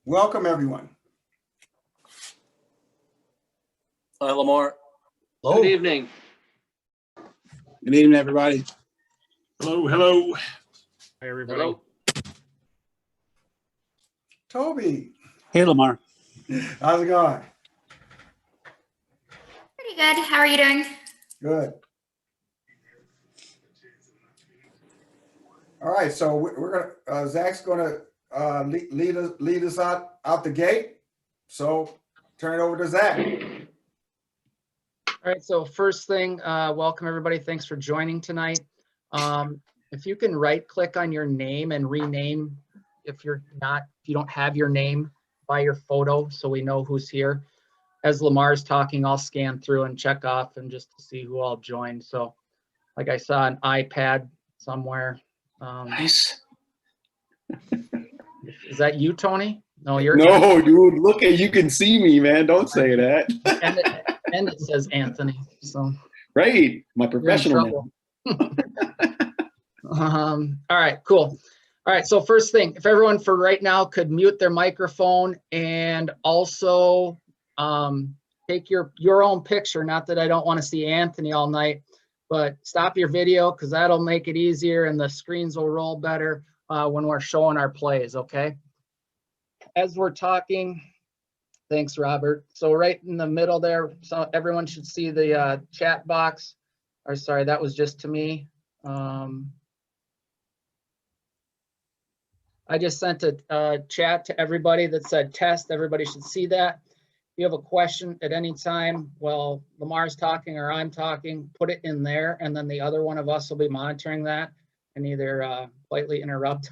Welcome, everyone. Hi, Lamar. Hello. Good evening. Good evening, everybody. Hello, hello. Hi, everybody. Hello. Toby, Hey, Lamar. how's it going? Pretty good. How are you doing? Good. All right, so we're gonna Zach's gonna lead us out the gate. So turn it over to Zach. All right, so first thing, welcome everybody. Thanks for joining tonight. If you can right click on your name and rename if you don't have your name by your photo so we know who's here. As Lamar's talking, I'll scan through and check off and just to see who all joined. So like I saw an iPad somewhere. Nice. Is that you, Tony? No, you're No, dude, look at, you can see me, man. Don't say that. and it says Anthony. So Right, my you're in professional trouble. All right, cool. All right, so first thing, if everyone for right now could mute their microphone and also take your own picture. Not that I don't want to see Anthony all night, but stop your video because that'll make it easier and the screens will roll better when we're showing our plays, okay? As we're talking, thanks, Robert. So right in the middle there, so everyone should see the chat box. Or sorry, that was just to me. I just sent a chat to everybody that said test. Everybody should see that. If you have a question at any time while Lamar's talking or I'm talking, put it in there, and then the other one of us will be monitoring that and either politely interrupt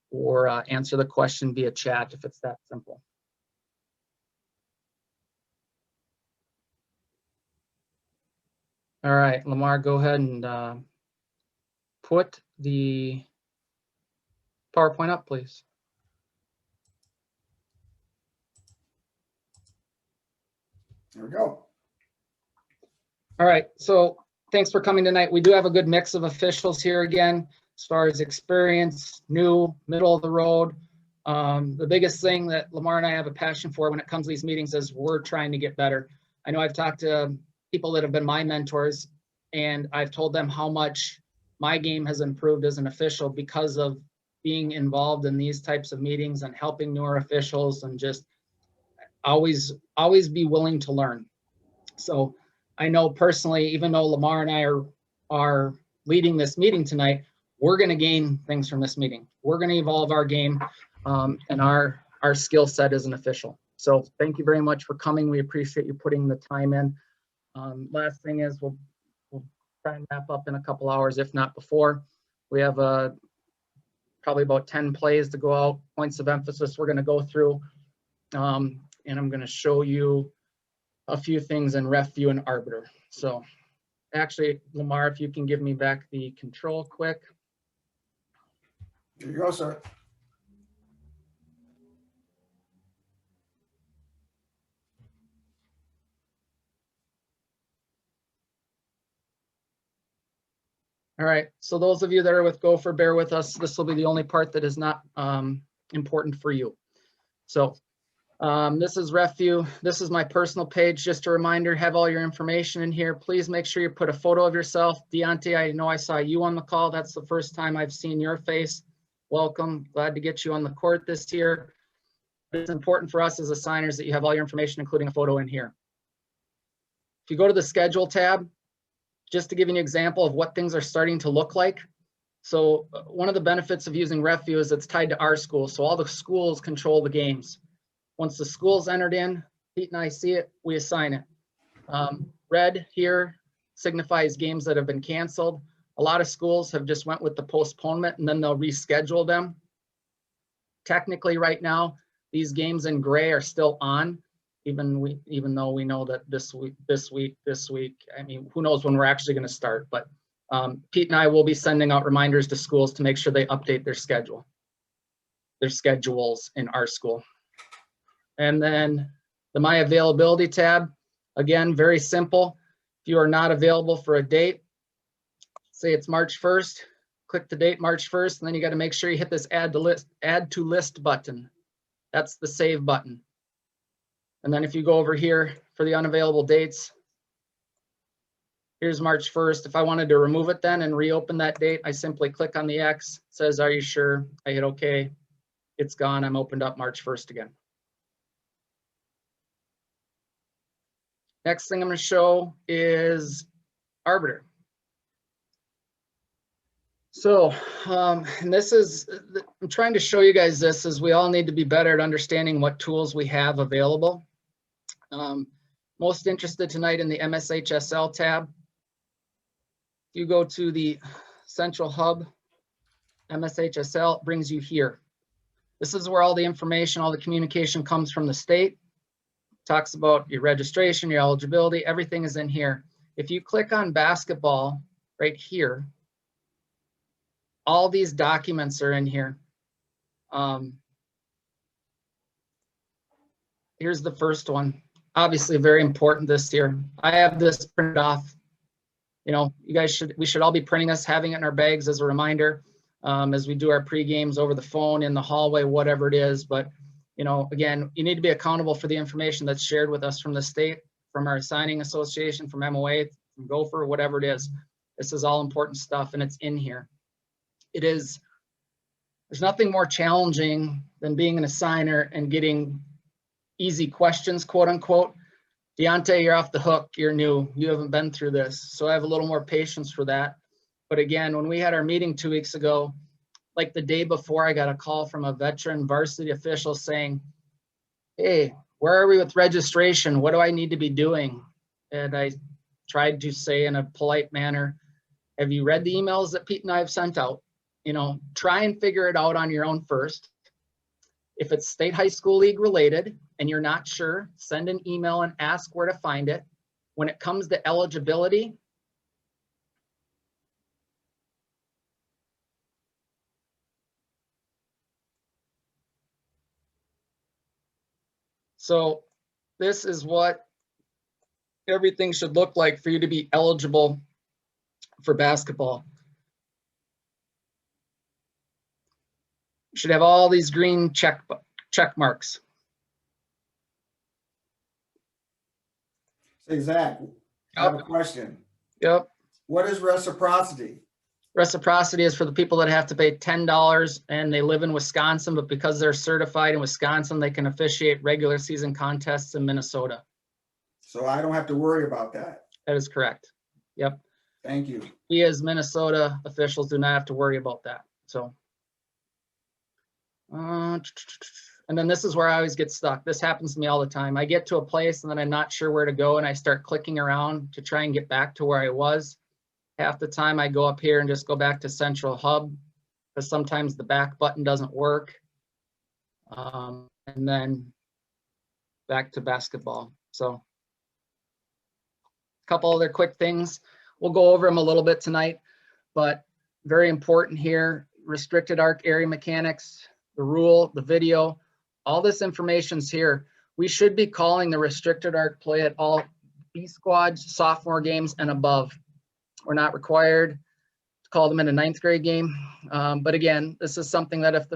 or answer the question via chat if it's that simple. All right, Lamar, go ahead and put the PowerPoint up, please. There we go. All right, so thanks for coming tonight. We do have a good mix of officials here again, as far as experience, new, middle of the road. The biggest thing that Lamar and I have a passion for when it comes to these meetings is we're trying to get better. I know I've talked to people that have been my mentors, and I've told them how much my game has improved as an official because of being involved in these types of meetings and helping newer officials and just always be willing to learn. So I know personally, even though Lamar and I are leading this meeting tonight, we're going to gain things from this meeting. We're going to evolve our game and our skill set as an official. So thank you very much for coming. We appreciate you putting the time in. Last thing is we'll try and wrap up in a couple hours, if not before. We have probably about 10 plays to go out, points of emphasis we're going to go through. And I'm going to show you a few things in ref view and arbiter. So actually, Lamar, if you can give me back the control quick. There you go, sir. All right, so those of you that are with Gopher, bear with us. This will be the only part that is not important for you. So this is ref view. This is my personal page. Just a reminder, have all your information in here. Please make sure you put a photo of yourself. Deontay, I know I saw you on the call. That's the first time I've seen your face. Welcome, glad to get you on the court this year. It's important for us as assigners that you have all your information, including a photo in here. If you go to the schedule tab, just to give you an example of what things are starting to look like. So one of the benefits of using ref view is it's tied to our school. So all the schools control the games. Once the school's entered in, Pete and I see it, we assign it. Red here signifies games that have been canceled. A lot of schools have just went with the postponement and then they'll reschedule them. Technically right now, these games in gray are still on, even though we know that this week, I mean, who knows when we're actually going to start, but Pete and I will be sending out reminders to schools to make sure they update their schedules in our school. And then the My Availability tab, again, very simple. If you are not available for a date, say it's March 1st, click the date March 1st, and then you got to make sure you hit this add to list button. That's the save button. And then if you go over here for the unavailable dates, here's March 1st. If I wanted to remove it then and reopen that date, I simply click on the X, says, are you sure? I hit OK. It's gone. I'm opened up March 1st again. Next thing I'm going to show is Arbiter. So, and this is, I'm trying to show you guys this, as we all need to be better at understanding what tools we have available. Most interested tonight in the MSHSL tab. You go to the Central Hub, MSHSL, brings you here. This is where all the information, all the communication comes from the state. Talks about your registration, your eligibility, everything is in here. If you click on basketball right here, all these documents are in here. Here's the first one. Obviously very important this year. I have this printed off. You know, you guys we should all be printing this, having it in our bags as a reminder, as we do our pre-games over the phone, in the hallway, whatever it is. But, you know, again, you need to be accountable for the information that's shared with us from the state, from our signing association, from MOA, from Gopher, whatever it is. This is all important stuff, and it's in here. It is, there's nothing more challenging than being an assigner and getting easy questions, quote unquote. Deontay, you're off the hook, you're new, you haven't been through this. So I have a little more patience for that. But again, when we had our meeting 2 weeks ago, like the day before, I got a call from a veteran varsity official saying, hey, where are we with registration? What do I need to be doing? And I tried to say in a polite manner, have you read the emails that Pete and I have sent out? You know, try and figure it out on your own first. If it's state high school league related and you're not sure, send an email and ask where to find it. When it comes to eligibility, so this is what everything should look like for you to be eligible for basketball. You should have all these green check marks. Say, Zach, I have a question. Yep. What is reciprocity? Reciprocity is for the people that have to pay $10 and they live in Wisconsin, but because they're certified in Wisconsin, they can officiate regular season contests in Minnesota. So I don't have to worry about that. That is correct. Yep. Thank you. We as Minnesota officials do not have to worry about that. So, and then this is where I always get stuck. This happens to me all the time. I get to a place and then I'm not sure where to go and I start clicking around to try and get back to where I was. Half the time I go up here and just go back to Central Hub because sometimes the back button doesn't work. And then back to basketball. So a couple other quick things. We'll go over them a little bit tonight, but very important here, restricted arc area mechanics, the rule, the video, all this information's here. We should be calling the restricted arc play at all B squads, sophomore games and above. We're not required to call them in a 9th grade game. But again, this is something that if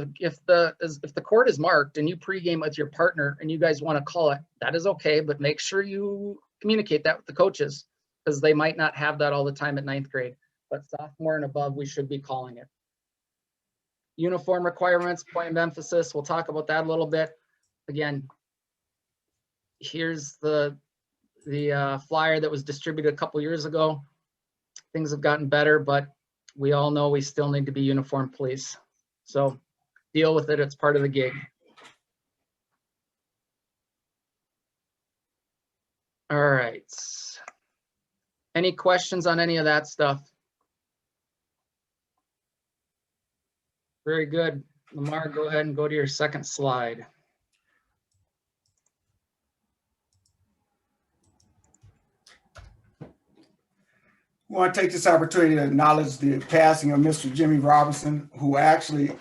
the court is marked and you pregame with your partner and you guys want to call it, that is okay, but make sure you communicate that with the coaches because they might not have that all the time at 9th grade. But sophomore and above, we should be calling it. Uniform requirements, point of emphasis. We'll talk about that a little bit. Again, here's the flyer that was distributed a couple years ago. Things have gotten better, but we all know we still need to be uniformed police. So deal with it. It's part of the gig. All right. Any questions on any of that stuff? Very good. Lamar, go ahead and go to your second slide. I want to take this opportunity to acknowledge the passing of Mr. Jimmy Robinson, who actually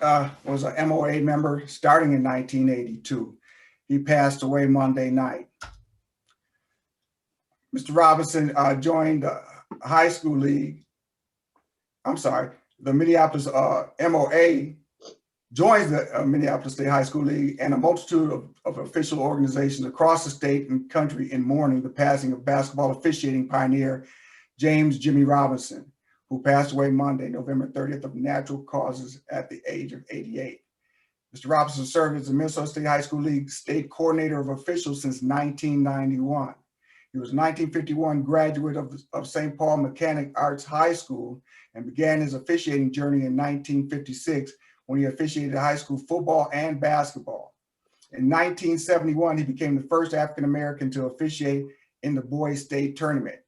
was an MOA member starting in 1982. He passed away Monday night. Mr. Robinson joined the high school league, the Minneapolis MOA joins the Minneapolis State High School League and a multitude of official organizations across the state and country in mourning the passing of basketball officiating pioneer James Jimmy Robinson, who passed away Monday, November 30th of natural causes at the age of 88. Mr. Robinson served as the Minnesota State High School League state coordinator of officials since 1991. He was a 1951 graduate of St. Paul Mechanic Arts High School and began his officiating journey in 1956 when he officiated high school football and basketball. In 1971, he became the first African-American to officiate in the boys state tournament.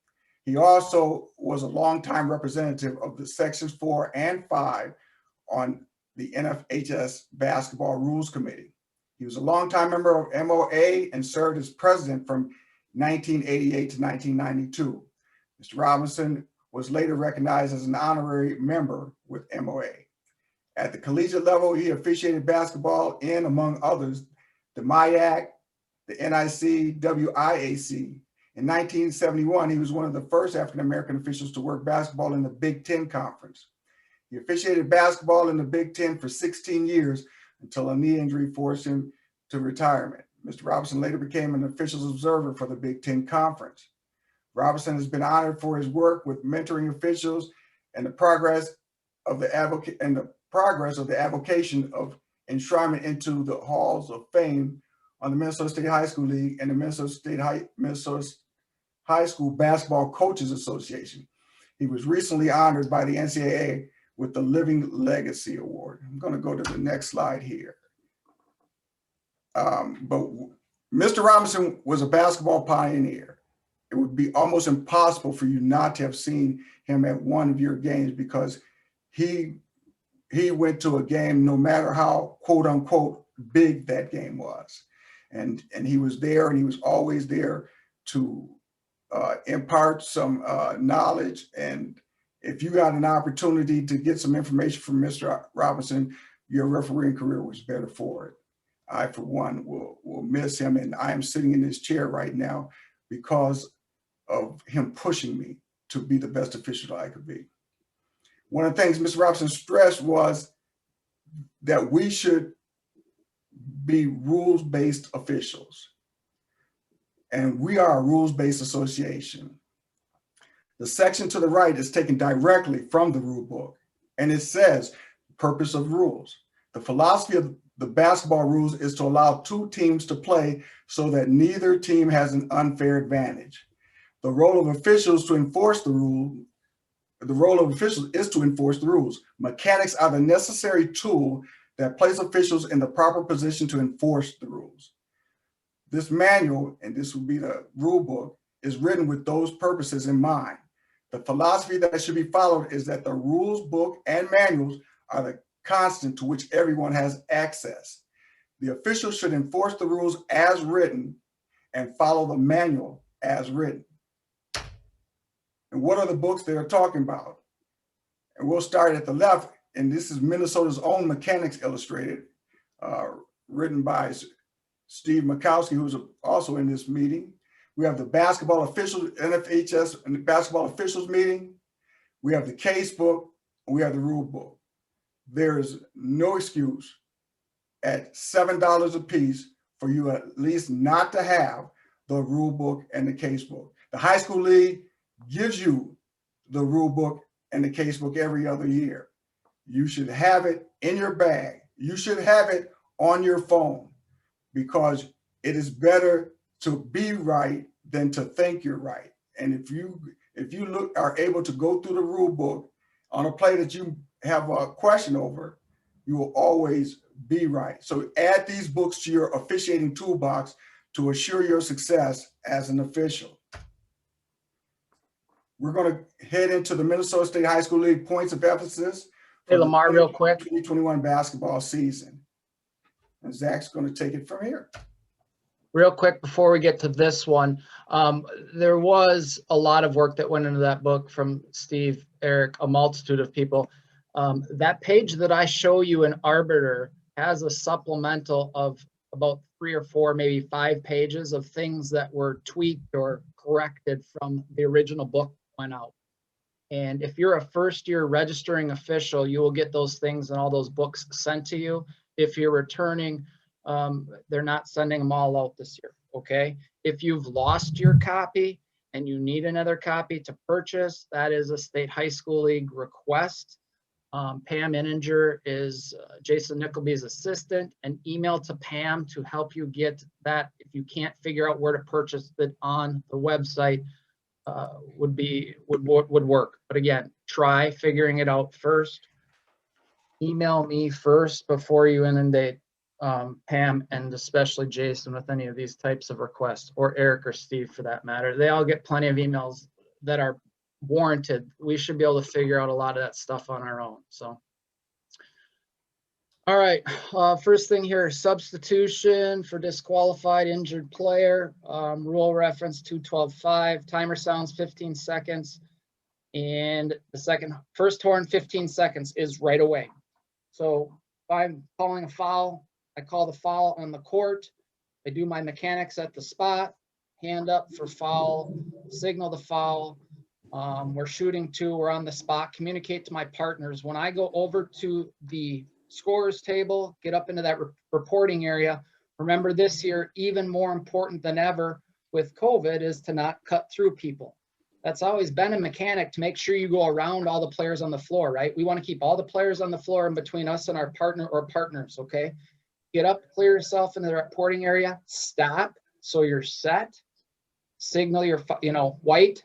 He also was a longtime representative of the Sections 4 and 5 on the NFHS Basketball Rules Committee. He was a longtime member of MOA and served as president from 1988 to 1992. Mr. Robinson was later recognized as an honorary member with MOA. At the collegiate level, he officiated basketball in, among others, the MIAC, the NIC, WIAC. In 1971, he was one of the first African-American officials to work basketball in the Big Ten Conference. He officiated basketball in the Big Ten for 16 years until a knee injury forced him to retirement. Mr. Robinson later became an officials observer for the Big Ten Conference. Robinson has been honored for his work with mentoring officials and the progress of the avocation of enshrinement into the halls of fame on the Minnesota State High School League and the Minnesota High School Basketball Coaches Association. He was recently honored by the NCAA with the Living Legacy Award. I'm going to go to the next slide here. But Mr. Robinson was a basketball pioneer. It would be almost impossible for you not to have seen him at one of your games because he went to a game no matter how quote unquote big that game was. And he was there, and he was always there to impart some knowledge. And if you got an opportunity to get some information from Mr. Robinson, your refereeing career was better for it. I, for one, will miss him, and I am sitting in this chair right now because of him pushing me to be the best official that I could be. One of the things Mr. Robinson stressed was that we should be rules-based officials, and we are a rules-based association. The section to the right is taken directly from the rule book, and it says, purpose of rules. The philosophy of the basketball rules is to allow two teams to play so that neither team has an unfair advantage. The role of officials to enforce the rule, the role of officials is to enforce the rules. Mechanics are the necessary tool that place officials in the proper position to enforce the rules. This manual, and this will be the rule book, is written with those purposes in mind. The philosophy that should be followed is that the rules book and manuals are the constant to which everyone has access. The official should enforce the rules as written and follow the manual as written. And what are the books they are talking about? And we'll start at the left, and this is Minnesota's own Mechanics Illustrated, written by Steve Mikowski, who's also in this meeting. We have the basketball officials, NFHS and the basketball officials meeting. We have the case book, and we have the rule book. There is no excuse at $7 a piece for you at least not to have the rule book and the case book. The high school league gives you the rule book and the case book every other year. You should have it in your bag. You should have it on your phone, because it is better to be right than to think you're right. And if you are able to go through the rule book on a play that you have a question over, you will always be right. So add these books to your officiating toolbox to assure your success as an official. We're going to head into the Minnesota State High School League points of emphasis Hey, for Lamar, real quick. 2021 basketball season. And Zach's going to take it from here. Real quick before we get to this one, there was a lot of work that went into that book from Steve, Eric, a multitude of people. That page that I show you in Arbiter has a supplemental of about 3 or 4, maybe 5 pages of things that were tweaked or corrected from the original book that went out. And if you're a first-year registering official, you will get those things and all those books sent to you. If you're returning, they're not sending them all out this year, okay? If you've lost your copy and you need another copy to purchase, that is a state high school league request. Pam Inninger is Jason Nickleby's assistant. An email to Pam to help you get that. If you can't figure out where to purchase it on the website, would work. But again, try figuring it out first. Email me first before you inundate Pam and especially Jason with any of these types of requests, or Eric or Steve for that matter. They all get plenty of emails that are warranted. We should be able to figure out a lot of that stuff on our own. So, all right, first thing here, substitution for disqualified injured player, rule reference 212.5, timer sounds 15 seconds. And the first horn 15 seconds is right away. So if I'm calling a foul, I call the foul on the court. I do my mechanics at the spot, hand up for foul, signal the foul. We're shooting two, we're on the spot, communicate to my partners. When I go over to the scorer's table, get up into that reporting area, remember this year, even more important than ever with COVID, is to not cut through people. That's always been a mechanic, to make sure you go around all the players on the floor, right? We want to keep all the players on the floor in between us and our partner or partners, okay? Get up, clear yourself into the reporting area, stop, so you're set, signal your, white,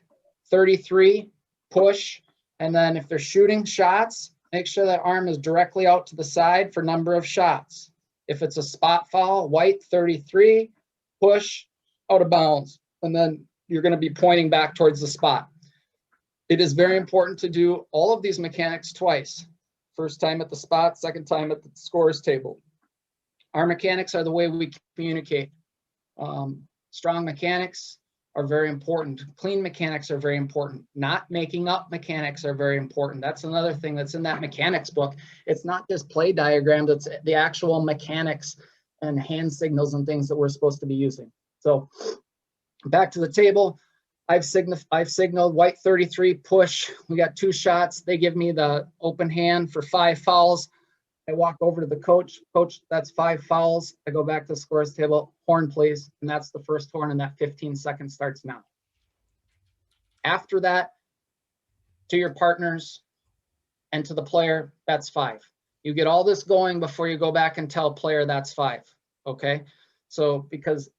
33, push, and then if they're shooting shots, make sure that arm is directly out to the side for number of shots. If it's a spot foul, white, 33, push, out of bounds, and then you're going to be pointing back towards the spot. It is very important to do all of these mechanics twice. First time at the spot, second time at the scorer's table. Our mechanics are the way we communicate. Strong mechanics are very important. Clean mechanics are very important. Not making up mechanics are very important. That's another thing that's in that mechanics book. It's not just play diagrams, it's the actual mechanics and hand signals and things that we're supposed to be using. So back to the table. I've signaled white 33, push. We got 2 shots. They give me the open hand for 5 fouls. I walk over to the coach. Coach, that's 5 fouls. I go back to the scorer's table. Horn, please. And that's the first horn, and that 15 seconds starts now. After that, to your partners and to the player, that's 5. You get all this going before you go back and tell player that's 5. Okay? So because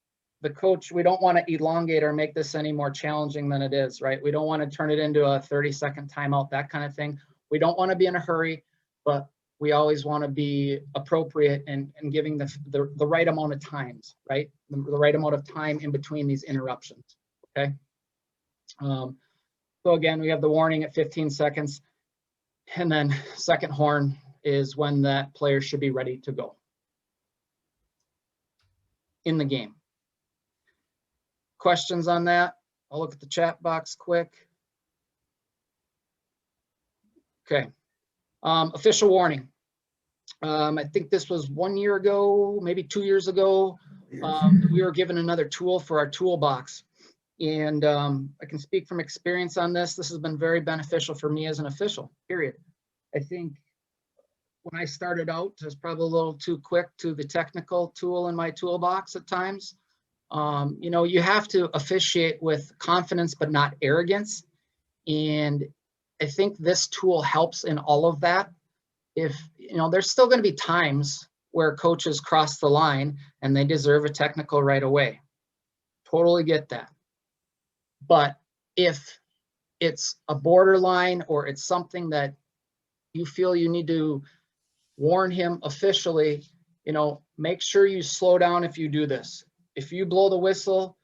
the coach, we don't want to elongate or make this any more challenging than it is, right? We don't want to turn it into a 30-second timeout, that kind of thing. We don't want to be in a hurry, but we always want to be appropriate and giving the right amount of times, right? The right amount of time in between these interruptions, okay? So again, we have the warning at 15 seconds. And then second horn is when that player should be ready to go in the game. Questions on that? I'll look at the chat box quick. Okay. Official warning. I think this was 1 year ago, maybe 2 years ago. We were given another tool for our toolbox. And I can speak from experience on this. This has been very beneficial for me as an official, period. I think when I started out, I was probably a little too quick to the technical tool in my toolbox at times. You have to officiate with confidence, but not arrogance. And I think this tool helps in all of that. If, there's still going to be times where coaches cross the line and they deserve a technical right away. Totally get that. But if it's a borderline or it's something that you feel you need to warn him officially, make sure you slow down if you do this. If you blow the whistle,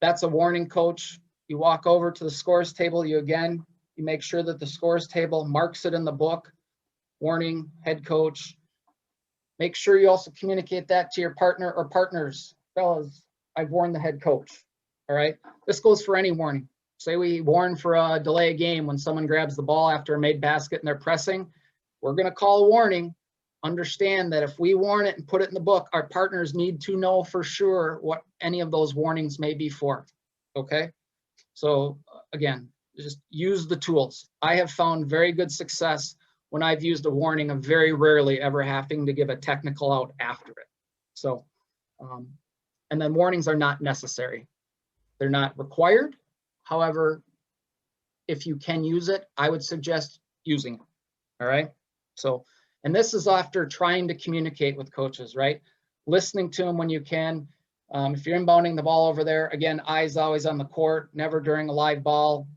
that's a warning, coach. You walk over to the scores table, you make sure that the scores table marks it in the book. Warning, head coach. Make sure you also communicate that to your partner or partners. Fellas, I've warned the head coach. All right. This goes for any warning. Say we warn for a delay game when someone grabs the ball after a made basket and they're pressing. We're going to call a warning. Understand that if we warn it and put it in the book, our partners need to know for sure what any of those warnings may be for. Okay. So again, just use the tools. I have found very good success when I've used a warning of very rarely ever having to give a technical out after it. So, and then warnings are not necessary. They're not required. However, if you can use it, I would suggest using it. All right. So, and this is after trying to communicate with coaches, right? Listening to them when you can. If you're inbounding the ball over there, again, eyes always on the court, never during a live ball.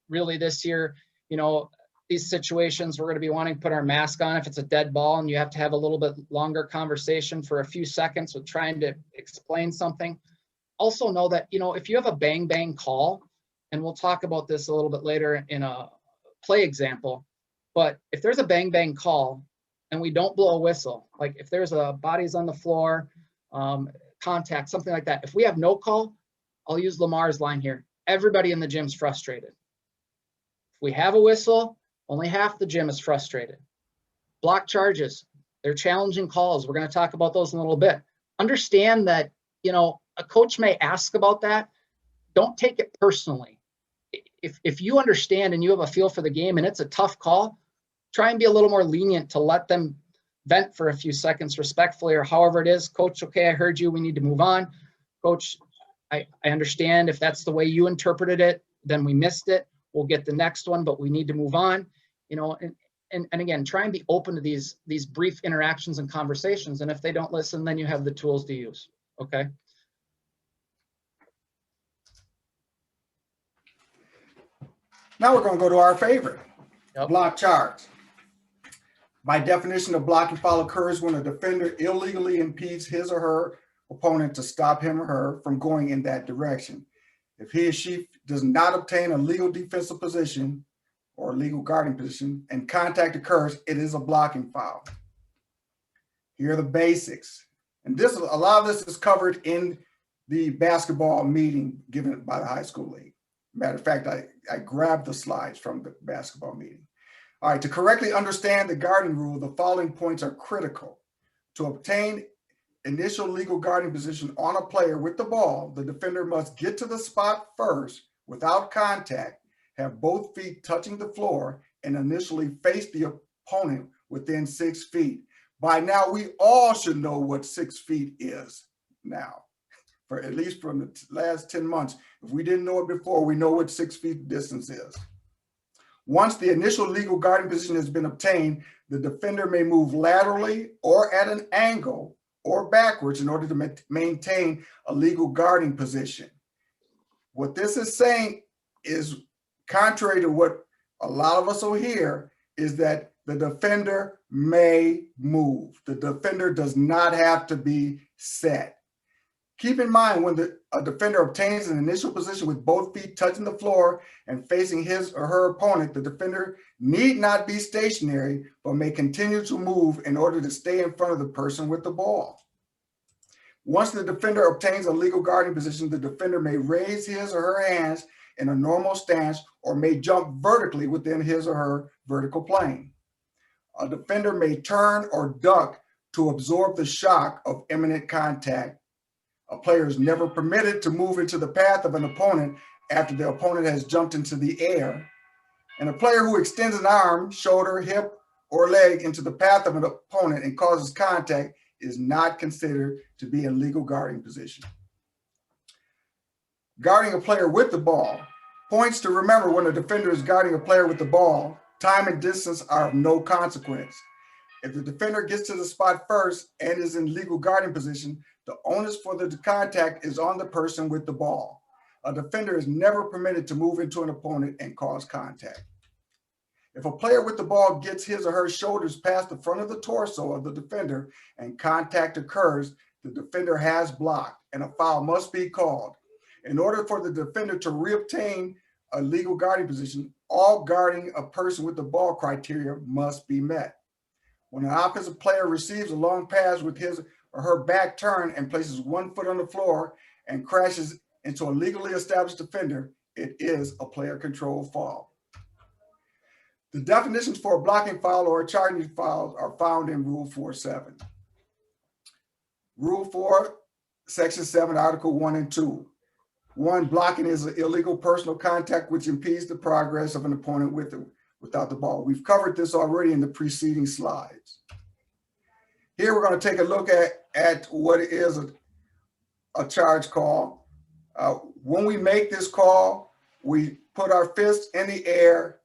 Really this year, you know, these situations, we're going to be wanting to put our mask on if it's a dead ball and you have to have a little bit longer conversation for a few seconds with trying to explain something. Also know that, you know, if you have a bang bang call, and we'll talk about this a little bit later in a play example, but if there's a bang bang call and we don't blow a whistle, like if there's a bodies on the floor, contact, something like that, if we have no call, I'll use Lamar's line here. Everybody in the gym's frustrated. If we have a whistle, only half the gym is frustrated. Block charges, they're challenging calls. We're going to talk about those in a little bit. Understand that, you know, a coach may ask about that. Don't take it personally. If you understand and you have a feel for the game and it's a tough call, try and be a little more lenient to let them vent for a few seconds respectfully, or however it is. Coach, okay, I heard you. We need to move on. Coach, I understand if that's the way you interpreted it, then we missed it. We'll get the next one, but we need to move on. You know, and again, try and be open to these brief interactions and conversations. And if they don't listen, then you have the tools to use. Okay. Now we're going to go to our favorite, Yep. block charge. By definition, a blocking foul occurs when a defender illegally impedes his or her opponent to stop him or her from going in that direction. If he or she does not obtain a legal defensive position or legal guarding position and contact occurs, it is a blocking foul. Here are the basics. And a lot of this is covered in the basketball meeting given by the high school league. Matter of fact, I grabbed the slides from the basketball meeting. All right, to correctly understand the guarding rule, the following points are critical. To obtain initial legal guarding position on a player with the ball, the defender must get to the spot first without contact, have both feet touching the floor, and initially face the opponent within 6 feet. By now, we all should know what 6 feet is now, for at least from the last 10 months. If we didn't know it before, we know what 6 feet distance is. Once the initial legal guarding position has been obtained, the defender may move laterally or at an angle or backwards in order to maintain a legal guarding position. What this is saying is contrary to what a lot of us will hear, is that the defender may move. The defender does not have to be set. Keep in mind, when a defender obtains an initial position with both feet touching the floor and facing his or her opponent, the defender need not be stationary, but may continue to move in order to stay in front of the person with the ball. Once the defender obtains a legal guarding position, the defender may raise his or her hands in a normal stance or may jump vertically within his or her vertical plane. A defender may turn or duck to absorb the shock of imminent contact. A player is never permitted to move into the path of an opponent after the opponent has jumped into the air. And a player who extends an arm, shoulder, hip, or leg into the path of an opponent and causes contact is not considered to be in legal guarding position. Guarding a player with the ball. Points to remember when a defender is guarding a player with the ball, time and distance are of no consequence. If the defender gets to the spot first and is in legal guarding position, the onus for the contact is on the person with the ball. A defender is never permitted to move into an opponent and cause contact. If a player with the ball gets his or her shoulders past the front of the torso of the defender and contact occurs, the defender has blocked and a foul must be called. In order for the defender to reobtain a legal guarding position, all guarding a person with the ball criteria must be met. When an offensive player receives a long pass with his or her back turned and places 1 foot on the floor and crashes into a legally established defender, it is a player controlled foul. The definitions for a blocking foul or a charging foul are found in Rule 4.7. Rule 4, Section 7, Article 1 and 2. One, blocking is illegal personal contact which impedes the progress of an opponent without the ball. We've covered this already in the preceding slides. Here we're going to take a look at what is a charge call. When we make this call, we put our fist in the air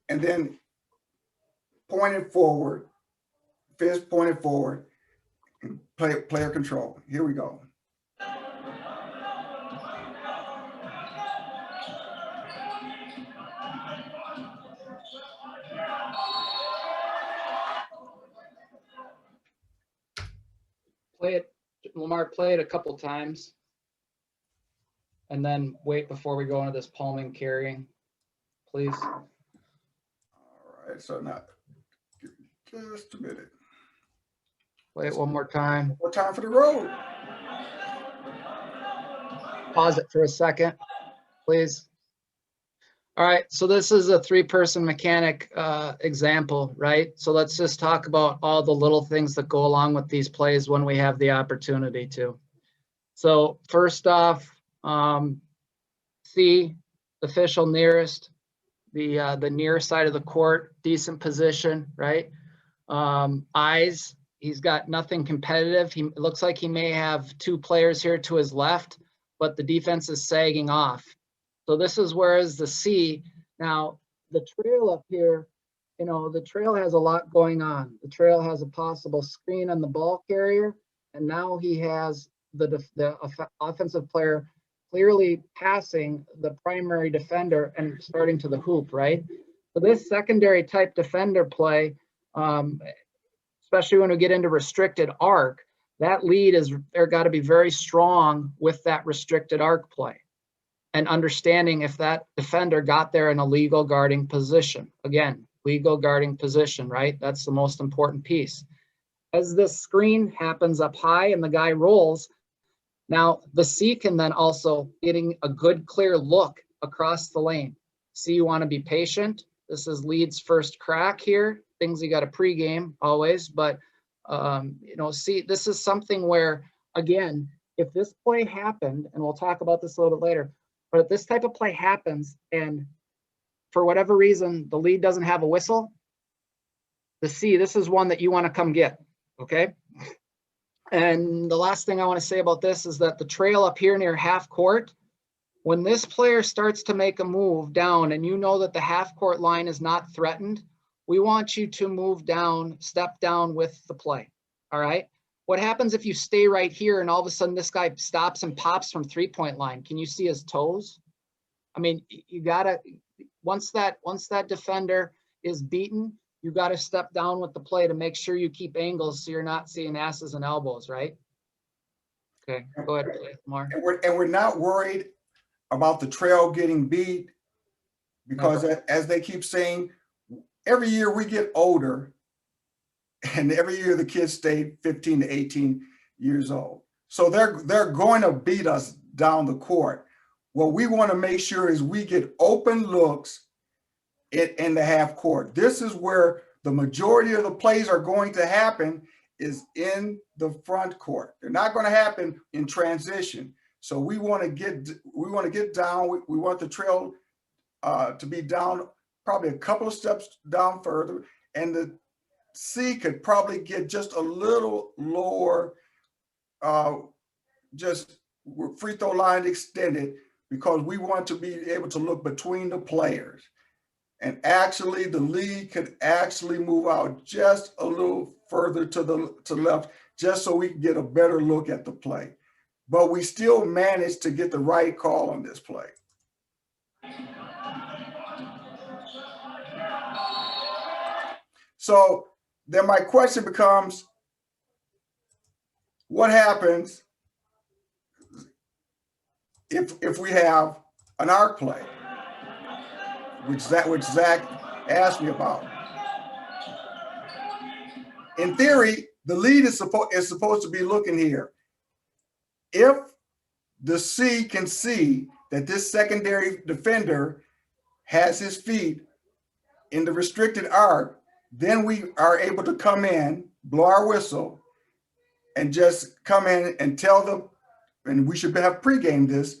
and then pointed forward, fist pointed forward, and player control. Here we go. Play it, Lamar, play it a couple times. And then wait before we go into this palming carrying, please. All right, so now, just a minute. Play it one more time. More time for the road. Pause it for a second, please. All right, so this is a 3-person mechanic example, right? So let's just talk about all the little things that go along with these plays when we have the opportunity to. So first off, C, official nearest, the near side of the court, decent position, right? Eyes, he's got nothing competitive. It looks like he may have 2 players here to his left, but the defense is sagging off. So this is whereas the C. Now, the trail up here, you know, the trail has a lot going on. The trail has a possible screen on the ball carrier, and now he has the offensive player clearly passing the primary defender and starting to the hoop, right? So this secondary type defender play, especially when we get into restricted arc, that lead is got to be very strong with that restricted arc play. And understanding if that defender got there in a legal guarding position. Again, legal guarding position, right? That's the most important piece. As this screen happens up high and the guy rolls, now the C can then also getting a good clear look across the lane. C, you want to be patient. This is lead's first crack here. Things you got to pregame always, but you know, C, this is something where, again, if this play happened, and we'll talk about this a little bit later, but if this type of play happens and for whatever reason, the lead doesn't have a whistle, the C, this is one that you want to come get, okay? And the last thing I want to say about this is that the trail up here near half court, when this player starts to make a move down and you know that the half court line is not threatened, we want you to move down, step down with the play, all right? What happens if you stay right here and all of a sudden this guy stops and pops from 3-point line? Can you see his toes? I mean, you gotta, once that defender is beaten, you gotta step down with the play to make sure you keep angles so you're not seeing asses and elbows, right? Okay, go ahead, Lamar. And we're not worried about the trail getting beat because as they keep saying, every year we get older. And every year the kids stay 15 to 18 years old. So they're going to beat us down the court. What we want to make sure is we get open looks in the half court. This is where the majority of the plays are going to happen, is in the front court. They're not going to happen in transition. So we want to get down. We want the trail to be down probably a couple of steps down further, and the C could probably get just a little lower, just free throw line extended, because we want to be able to look between the players. And actually the lead could actually move out just a little further to the left, just so we can get a better look at the play. But we still managed to get the right call on this play. So then my question becomes, what happens if we have an arc play, which Zach asked me about? In theory, the lead is supposed to be looking here. If the C can see that this secondary defender has his feet in the restricted arc, then we are able to come in, blow our whistle, and just come in and tell and we should have pre-gamed this,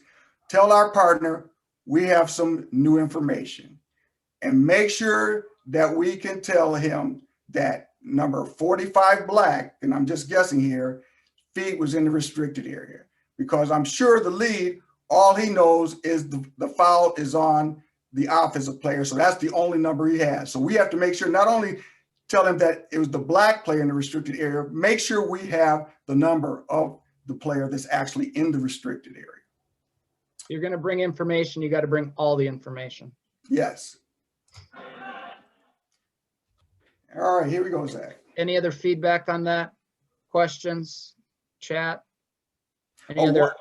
tell our partner we have some new information and make sure that we can tell him that number 45 black, and I'm just guessing here, feet was in the restricted area, because I'm sure the lead, all he knows is the foul is on the offensive player. So that's the only number he has. So we have to make sure, not only tell him that it was the black player in the restricted area, make sure we have the number of the player that's actually in the restricted area. You're going to bring information. You got to bring all the information. Yes. All right, here we go, Zach. Any other feedback on that? Questions? Chat? Any other?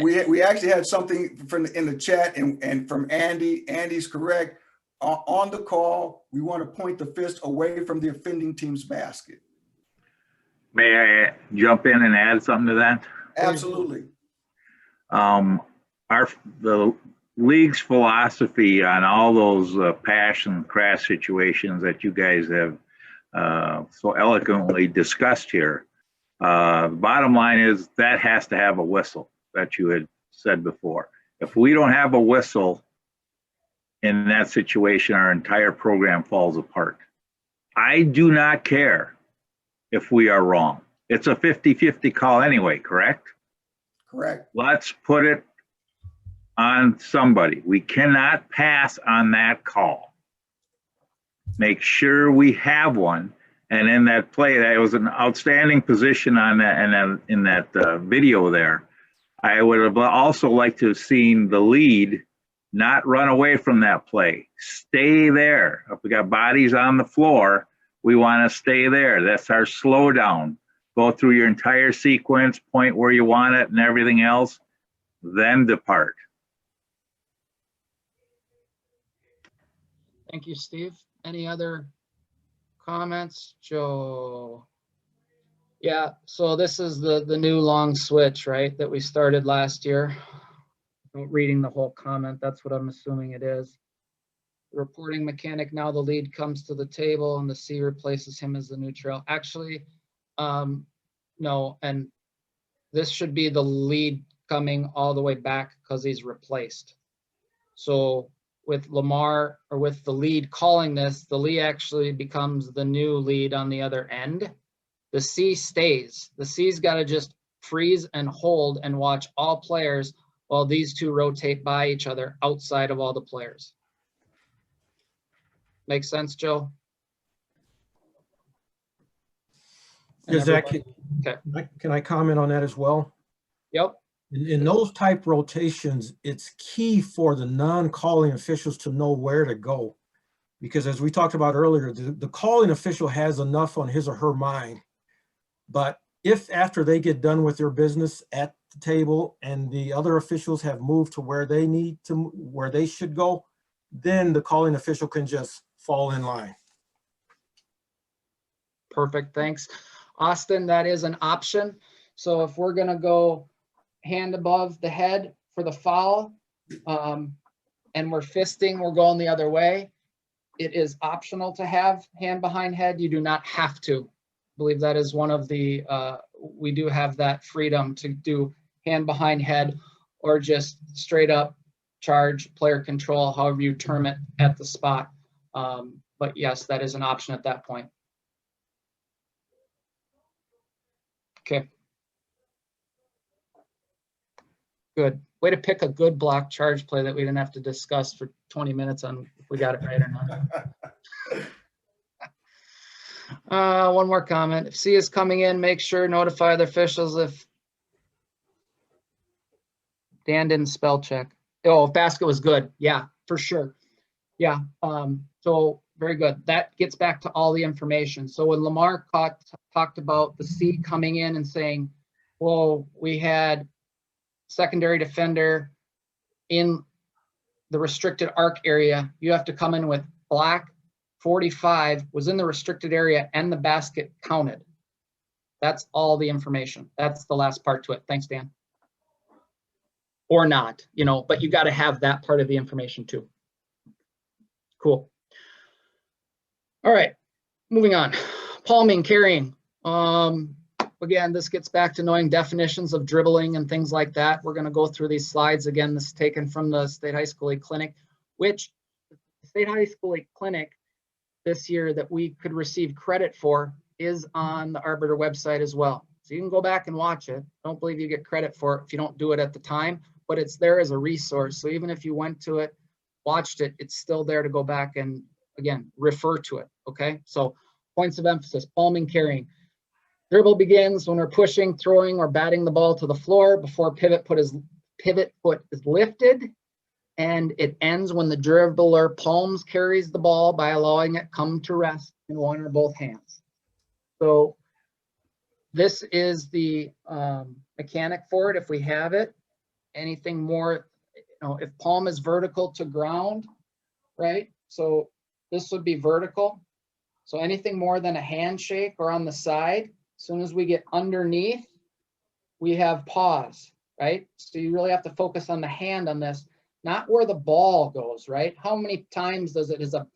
We actually had something from in the chat and from Andy. Andy's correct. On the call, we want to point the fist away from the offending team's basket. May I jump in and add something to that? Absolutely. The league's philosophy on all those pass and crash situations that you guys have so eloquently discussed here. The bottom line is that has to have a whistle that you had said before. If we don't have a whistle in that situation, our entire program falls apart. I do not care if we are wrong. It's a 50-50 call anyway, correct? Correct. Let's put it on somebody. We cannot pass on that call. Make sure we have one. And in that play, that was an outstanding position on that, and in that video there. I would have also liked to have seen the lead not run away from that play. Stay there. If we got bodies on the floor, we want to stay there. That's our slowdown. Go through your entire sequence, point where you want it and everything else, then depart. Thank you, Steve. Any other comments? Joe? Yeah, so this is the new long switch, right, that we started last year. Not reading the whole comment, that's what I'm assuming it is. Reporting mechanic, now the lead comes to the table and the C replaces him as the neutral. Actually, no, and this should be the lead coming all the way back because he's replaced. So with Lamar, or with the lead calling this, the lead actually becomes the new lead on the other end. The C stays. The C's got to just freeze and hold and watch all players while these two rotate by each other outside of all the players. Make sense, Joe? And Yeah, Zach, okay. can I comment on that as well? Yep. In those type rotations, it's key for the non-calling officials to know where to go. Because as we talked about earlier, the calling official has enough on his or her mind. But if after they get done with their business at the table and the other officials have moved to where they need to, where they should go, then the calling official can just fall in line. Perfect, thanks. Austin, that is an option. So if we're gonna go hand above the head for the foul, and we're fisting, we're going the other way, it is optional to have hand behind head. You do not have to. I believe that is one of the, we do have that freedom to do hand behind head or just straight up charge, player control, however you term it at the spot. But yes, that is an option at that point. Okay. Good. Way to pick a good block charge play that we didn't have to discuss for 20 minutes on if we got it right or not. One more comment. If C is coming in, make sure notify the officials if Dan didn't spell check. Oh, if basket was good. Yeah, for sure. Yeah. So very good. That gets back to all the information. So when Lamar talked about the C coming in and saying, well, we had secondary defender in the restricted arc area, you have to come in with black 45 was in the restricted area and the basket counted. That's all the information. That's the last part to it. Thanks, Dan. Or not, you know, but you got to have that part of the information too. Cool. All right, moving on. Palming, carrying. again, this gets back to knowing definitions of dribbling and things like that. We're going to go through these slides again. This is taken from the State High School League Clinic, which the State High School League Clinic this year that we could receive credit for is on the Arbiter website as well. So you can go back and watch it. Don't believe you get credit for it if you don't do it at the time, but it's there as a resource. So even if you went to it, watched it, it's still there to go back and, again, refer to it, okay? So points of emphasis, palming, carrying. Dribble begins when we're pushing, throwing, or batting the ball to the floor before pivot foot is lifted, and it ends when the dribbler palms carries the ball by allowing it come to rest in one or both hands. So this is the mechanic for it if we have it. Anything more, if palm is vertical to ground, right? So this would be vertical. So anything more than a handshake or on the side, as soon as we get underneath, we have pause, right? So you really have to focus on the hand on this, not where the ball goes, right? How many times does it is a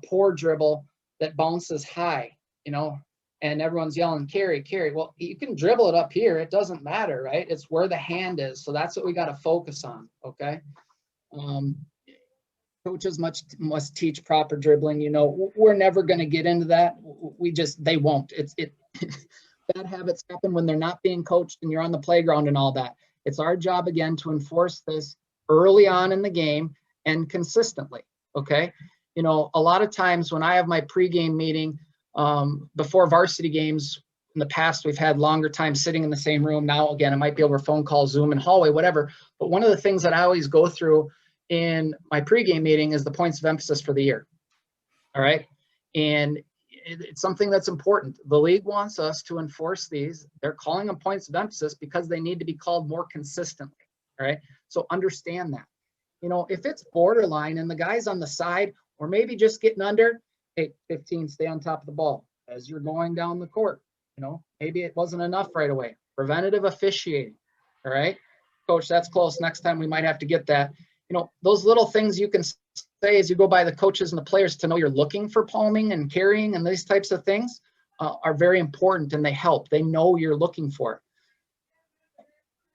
poor dribble that bounces high, and everyone's yelling, carry, carry. Well, you can dribble it up here. It doesn't matter, right? It's where the hand is. So that's what we got to focus on, okay? Coaches must teach proper dribbling. We're never going to get into that. They won't. Bad habits happen when they're not being coached and you're on the playground and all that. It's our job, again, to enforce this early on in the game and consistently, okay? A lot of times when I have my pregame meeting before varsity games, in the past, we've had longer time sitting in the same room. Now, again, it might be over phone call, Zoom, and hallway, whatever. But one of the things that I always go through in my pregame meeting is the points of emphasis for the year, all right? And it's something that's important. The league wants us to enforce these. They're calling them points of emphasis because they need to be called more consistently, all right? So understand that. If it's borderline and the guy's on the side or maybe just getting under, hey, 15, stay on top of the ball as you're going down the court. Maybe it wasn't enough right away. Preventative officiating, all right? Coach, that's close. Next time we might have to get that. Those little things you can say as you go by the coaches and the players to know you're looking for palming and carrying and these types of things are very important, and they help. They know you're looking for it.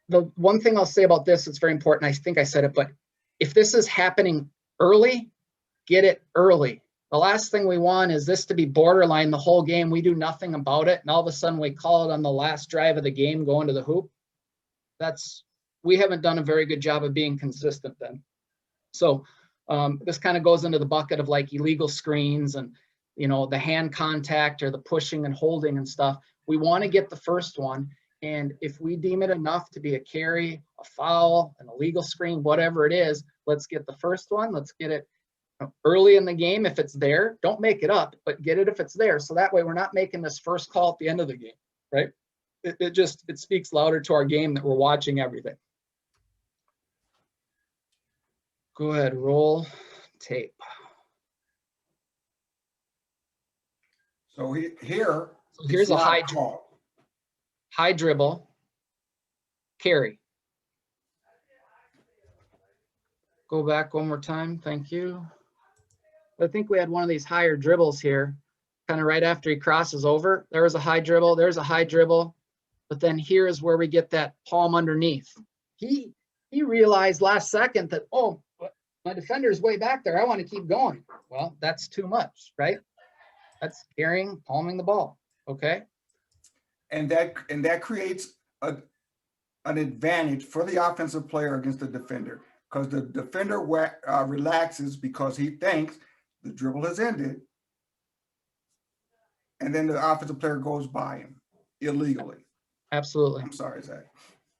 The one thing I'll say about this, it's very important. I think I said it, but if this is happening early, get it early. The last thing we want is this to be borderline the whole game. We do nothing about it, and all of a sudden we call it on the last drive of the game going to the hoop. We haven't done a very good job of being consistent then. So this kind of goes into the bucket of like illegal screens and, the hand contact or the pushing and holding and stuff. We want to get the first one. And if we deem it enough to be a carry, a foul, an illegal screen, whatever it is, let's get the first one. Let's get it early in the game if it's there. Don't make it up, but get it if it's there. So that way we're not making this first call at the end of the game, right? It speaks louder to our game that we're watching everything. Go ahead, roll tape. So here. So here's it's a not called. high dribble, carry. Go back one more time, thank you. I think we had one of these higher dribbles here, kind of right after he crosses over. There was a high dribble, there's a high dribble, but then here is where we get that palm underneath. He realized last second that, oh, my defender's way back there, I want to keep going. Well, that's too much, right? That's carrying, palming the ball, okay? And that creates an advantage for the offensive player against the defender, because the defender relaxes because he thinks the dribble has ended, and then the offensive player goes by him illegally. Absolutely. I'm sorry, Zach.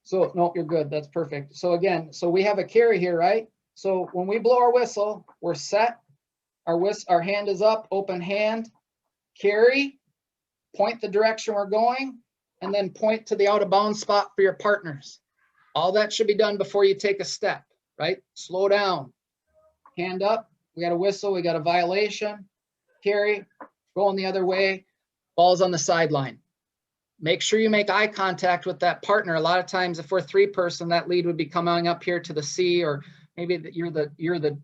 So, no, you're good. That's perfect. So again, so we have a carry here, right? So when we blow our whistle, we're set. Our hand is up, open hand, carry, point the direction we're going, and then point to the out of bounds spot for your partners. All that should be done before you take a step, right? Slow down, hand up. We got a whistle, we got a violation, carry, going the other way, ball's on the sideline. Make sure you make eye contact with that partner. A lot of times if we're three-person, that lead would be coming up here to the C, or maybe you're the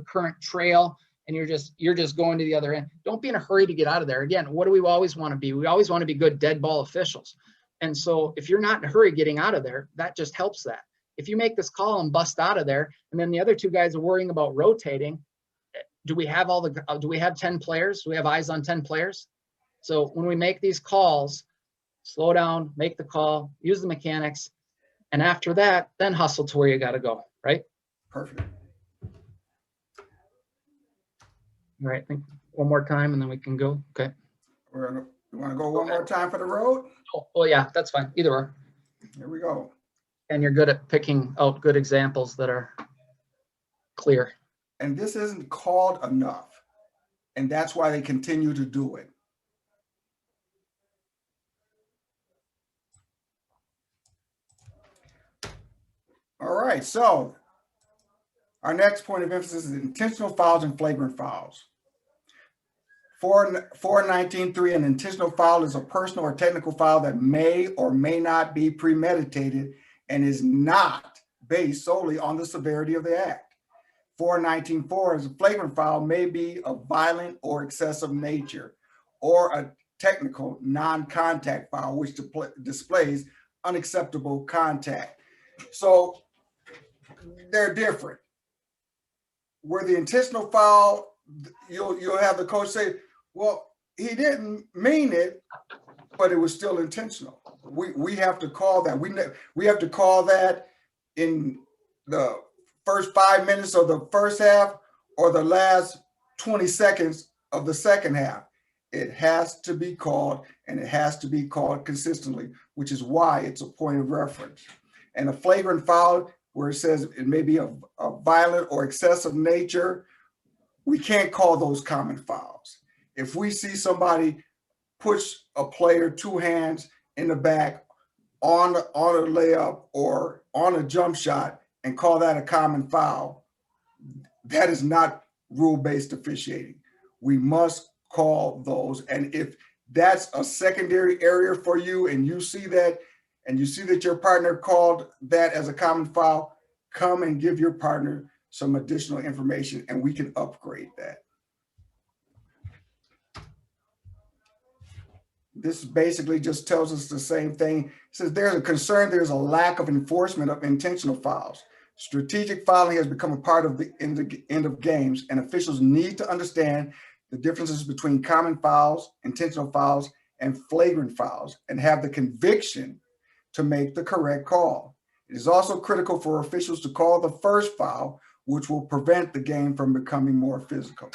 current trail and you're just going to the other end. Don't be in a hurry to get out of there. Again, what do we always want to be? We always want to be good dead ball officials. And so if you're not in a hurry getting out of there, that just helps that. If you make this call and bust out of there, and then the other two guys are worrying about rotating, do we have 10 players? Do we have eyes on 10 players? So when we make these calls, slow down, make the call, use the mechanics, and after that, then hustle to where you got to go, right? Perfect. All right, I think one more time and then we can go. Okay. You want to go one more time for the road? Oh, yeah, that's fine. Either or. Here we go. And you're good at picking out good examples that are clear. And this isn't called enough. And that's why they continue to do it. All right, so our next point of emphasis is intentional fouls and flagrant fouls. 419.3, an intentional foul is a personal or technical foul that may or may not be premeditated and is not based solely on the severity of the act. 419.4 is a flagrant foul may be of violent or excessive nature, or a technical non-contact foul which displays unacceptable contact. So they're different. Where the intentional foul, you'll have the coach say, well, he didn't mean it, but it was still intentional. We have to call that. We have to call that in the first 5 minutes of the first half or the last 20 seconds of the second half. It has to be called, and it has to be called consistently, which is why it's a point of reference. And a flagrant foul, where it says it may be of violent or excessive nature, we can't call those common fouls. If we see somebody push a player two hands in the back on a layup or on a jump shot and call that a common foul, that is not rule-based officiating. We must call those. And if that's a secondary area for you and you see that, and you see that your partner called that as a common foul, come and give your partner some additional information and we can upgrade that. This basically just tells us the same thing. It says there's a concern, there's a lack of enforcement of intentional fouls. Strategic fouling has become a part of the end of games, and officials need to understand the differences between common fouls, intentional fouls, and flagrant fouls, and have the conviction to make the correct call. It is also critical for officials to call the first foul, which will prevent the game from becoming more physical.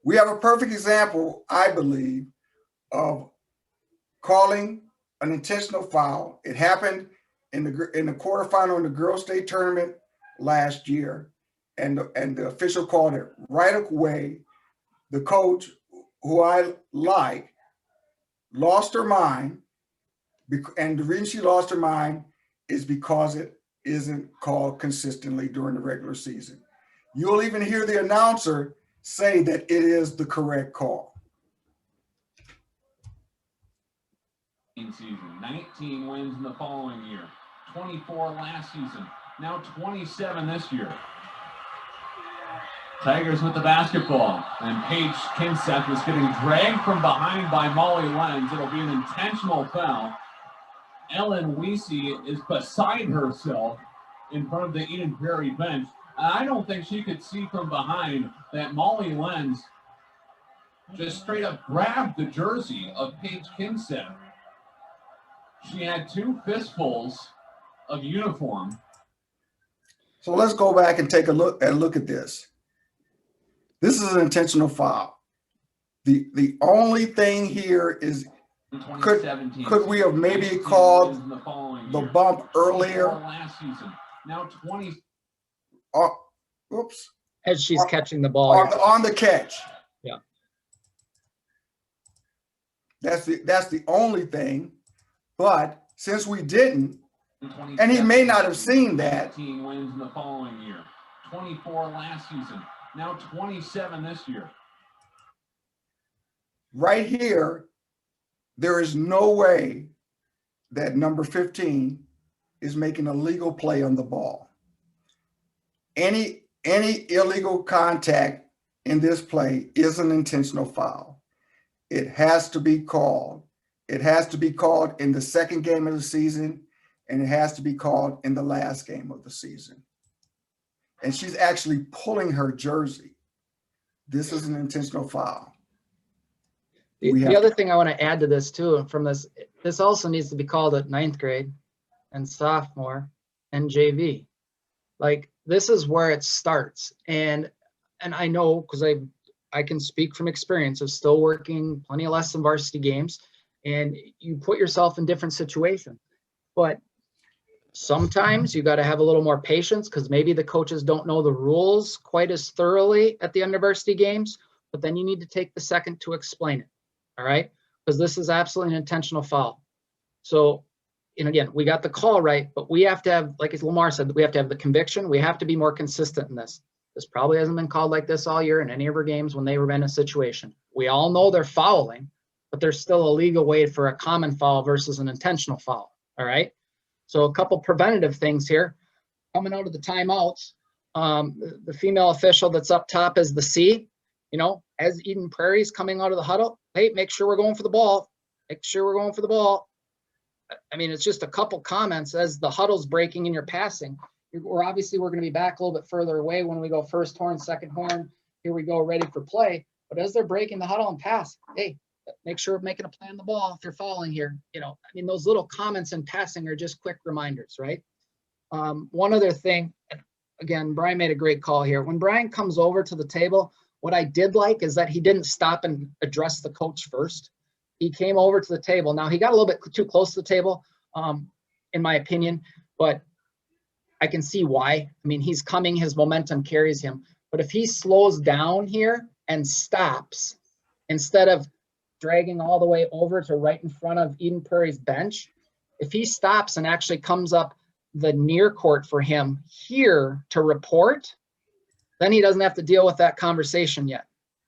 We have a perfect example, I believe, of calling an intentional foul. It happened in the quarterfinal in the girls' state tournament last year, and the official called it right away. The coach, who I like, lost her mind, and the reason she lost her mind is because it isn't called consistently during the regular season. You'll even hear the announcer say that it is the correct call. Season 19 wins in the following year, 24 last season, now 27 this year. Tigers with the basketball, and Paige Kinseth is getting dragged from behind by Molly Lenz. It'll be an intentional foul. Ellen Weesey is beside herself in front of the Eden Prairie bench. I don't think she could see from behind that Molly Lenz just straight up grabbed the jersey of Paige Kinseth. She had two fistfuls of uniform. So let's go back and take a look at this. This is an intentional foul. The only thing here is, could we have maybe called the bump earlier? Last season, now 20. Oops. As she's catching the ball. On the catch. Yeah. That's the only thing. But since we didn't, and he may not have seen that. 18 wins in the following year, 24 last season, now 27 this year. Right here, there is no way that number 15 is making a legal play on the ball. Any illegal contact in this play is an intentional foul. It has to be called. It has to be called in the second game of the season, and it has to be called in the last game of the season. And she's actually pulling her jersey. This is an intentional foul. The other thing I want to add to this too, from this also needs to be called at 9th grade and sophomore and JV. Like, this is where it starts. And I know, because I can speak from experience of still working plenty of less than varsity games, and you put yourself in different situations. But sometimes you got to have a little more patience, because maybe the coaches don't know the rules quite as thoroughly at the university games, but then you need to take the second to explain it. All right, because this is absolutely an intentional foul. So, and again, we got the call right, but we have to have, like as Lamar said, we have to have the conviction. We have to be more consistent in this. This probably hasn't been called like this all year in any of our games when they were in a situation. We all know they're fouling, but there's still a legal way for a common foul versus an intentional foul. All right, so a couple preventative things here. Coming out of the timeouts, the female official that's up top is the C. You know, as Eden Prairie's coming out of the huddle, hey, make sure we're going for the ball. Make sure we're going for the ball. I mean, it's just a couple comments as the huddle's breaking and you're passing. We're going to be back a little bit further away when we go first horn, second horn. Here we go, ready for play. But as they're breaking the huddle and pass, hey, make sure we're making a play on the ball if you're following here. You know, I mean, those little comments in passing are just quick reminders, right? One other thing, again, Brian made a great call here. When Brian comes over to the table, what I did like is that he didn't stop and address the coach first. He came over to the table. Now, he got a little bit too close to the table, in my opinion, but I can see why. I mean, he's coming, his momentum carries him. But if he slows down here and stops, instead of dragging all the way over to right in front of Eden Prairie's bench, if he stops and actually comes up the near court for him here to report, then he doesn't have to deal with that conversation yet,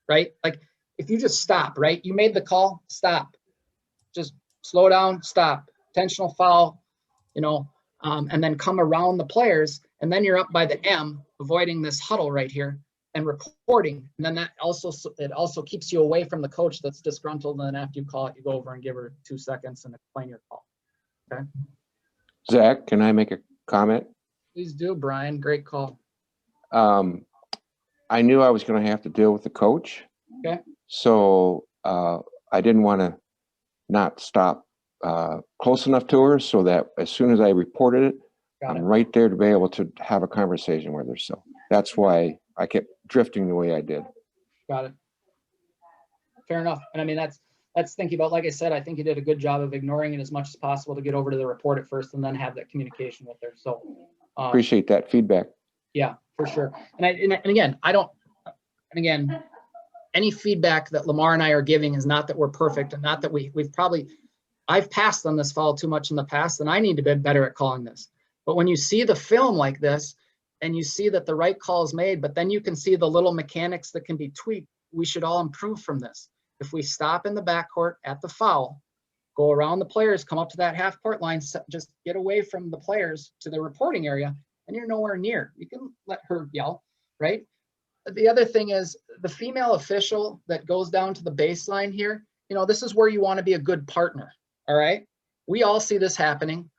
right? Like, if you just stop, right? You made the call, stop. Just slow down, stop. Intentional foul, you know, and then come around the players, and then you're up by the M, avoiding this huddle right here and reporting. And then that also keeps you away from the coach that's disgruntled. And then after you call it, you go over and give her 2 seconds and explain your call. Okay. Zach, can I make a comment? Please do, Brian. Great call. I knew I was going to have to deal with the coach. Okay. So I didn't want to not stop close enough to her so that as soon as I reported it, I'm right there to be able to have a conversation with her. So that's why I kept drifting the way I did. Got it. Fair enough. And I mean, that's thinking about, like I said, I think you did a good job of ignoring it as much as possible to get over to the report at first and then have that communication with her. So appreciate that feedback. Yeah, for sure. And again, any feedback that Lamar and I are giving is not that we're perfect, and not that I've passed on this foul too much in the past, and I need to be better at calling this. But when you see the film like this and you see that the right call is made, but then you can see the little mechanics that can be tweaked, we should all improve from this. If we stop in the backcourt at the foul, go around the players, come up to that half court line, just get away from the players to the reporting area, and you're nowhere near. You can let her yell, right? The other thing is the female official that goes down to the baseline here, you know, this is where you want to be a good partner, all right? We all see this happening.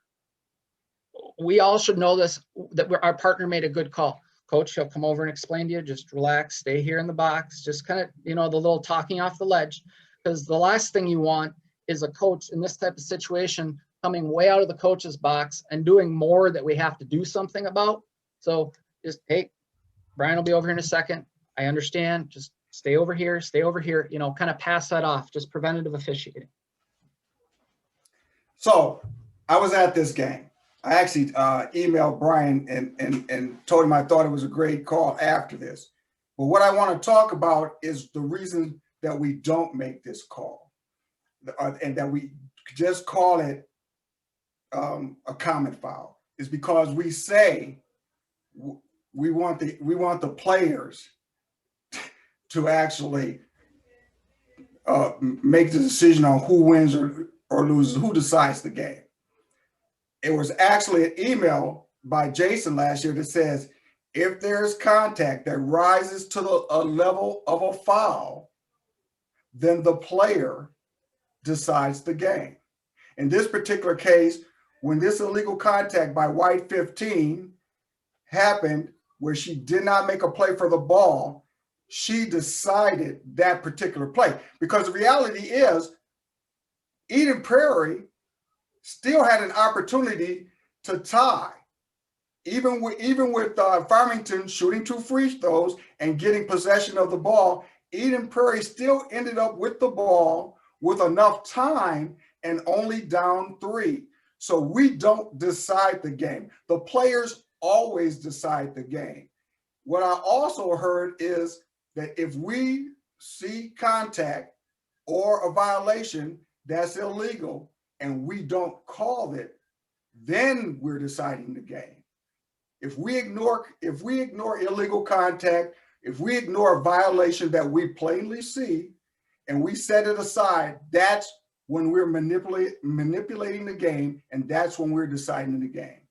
We all should know this, that our partner made a good call. Coach, he'll come over and explain to you, just relax, stay here in the box, just kind of, you know, the little talking off the ledge, because the last thing you want is a coach in this type of situation coming way out of the coach's box and doing more that we have to do something about. So just, hey, Brian will be over here in a second. I understand. Just stay over here, you know, kind of pass that off, just preventative officiating. So I was at this game. I actually emailed Brian and told him I thought it was a great call after this. But what I want to talk about is the reason that we don't make this call and that we just call it a common foul is because we say we want the players to actually make the decision on who wins or loses, who decides the game. It was actually an email by Jason last year that says, if there's contact that rises to a level of a foul, then the player decides the game. In this particular case, when this illegal contact by white 15 happened where she did not make a play for the ball, she decided that particular play. Because the reality is, Eden Prairie still had an opportunity to tie. Even with Farmington shooting 2 free throws and getting possession of the ball, Eden Prairie still ended up with the ball with enough time and only down 3. So we don't decide the game. The players always decide the game. What I also heard is that if we see contact or a violation that's illegal and we don't call it, then we're deciding the game. If we ignore illegal contact, if we ignore a violation that we plainly see and we set it aside, that's when we're manipulating the game, and that's when we're deciding the game.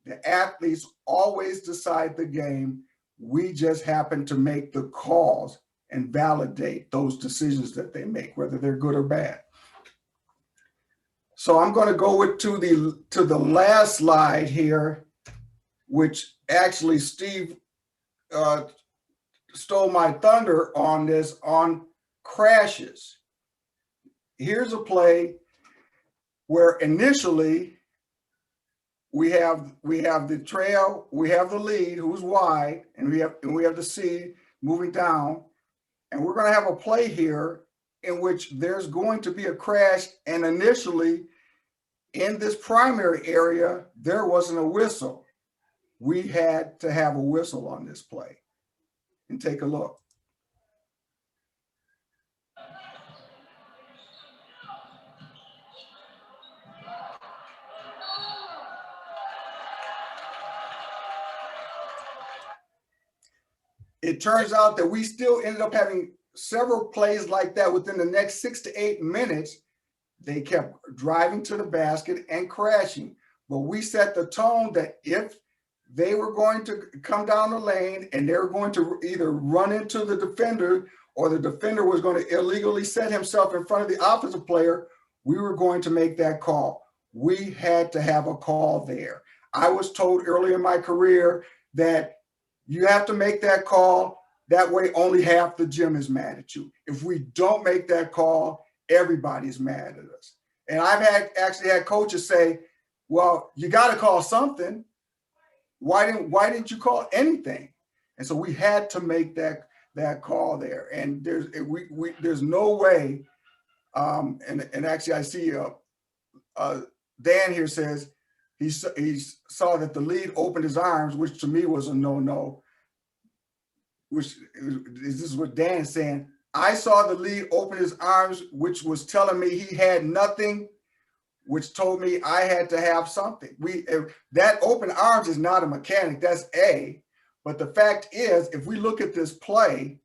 The athletes always decide the game. We just happen to make the calls and validate those decisions that they make, whether they're good or bad. So I'm going to go to the last slide here, which actually Steve stole my thunder on this, on crashes. Here's a play where initially we have the trail, we have the lead who's wide, and we have the seed moving down, and we're going to have a play here in which there's going to be a crash. And initially in this primary area, there wasn't a whistle. We had to have a whistle on this play. And take a look. It turns out that we still ended up having several plays like that within the next 6 to 8 minutes. They kept driving to the basket and crashing. But we set the tone that if they were going to come down the lane and they were going to either run into the defender or the defender was going to illegally set himself in front of the offensive player, we were going to make that call. We had to have a call there. I was told early in my career that you have to make that call. That way only half the gym is mad at you. If we don't make that call, everybody's mad at us. And I've actually had coaches say, well, you got to call something. Why didn't you call anything? And so we had to make that call there. And there's no way. And actually, I see Dan here says he saw that the lead opened his arms, which to me was a no. Which this is what Dan is saying. I saw the lead open his arms, which was telling me he had nothing, which told me I had to have something. That open arms is not a mechanic, that's A. But the fact is, if we look at this play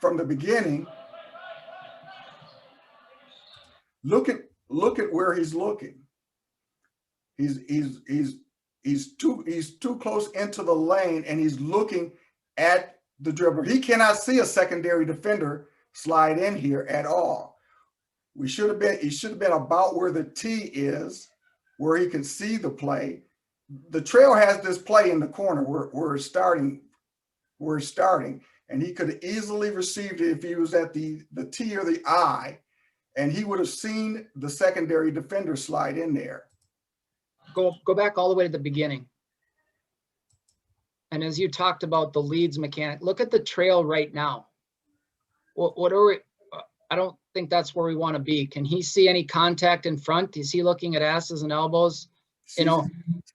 from the beginning, look at where he's looking. He's too close into the lane, and he's looking at the dribbler. He cannot see a secondary defender slide in here at all. He should have been about where the T is, where he can see the play. The trail has this play in the corner where we're starting, and he could have easily received it if he was at the T or the I, and he would have seen the secondary defender slide in there. Go back all the way to the beginning. And as you talked about the leads mechanic, look at the trail right now. What are we? I don't think that's where we want to be. Can he see any contact in front? Is he looking at asses and elbows? You know,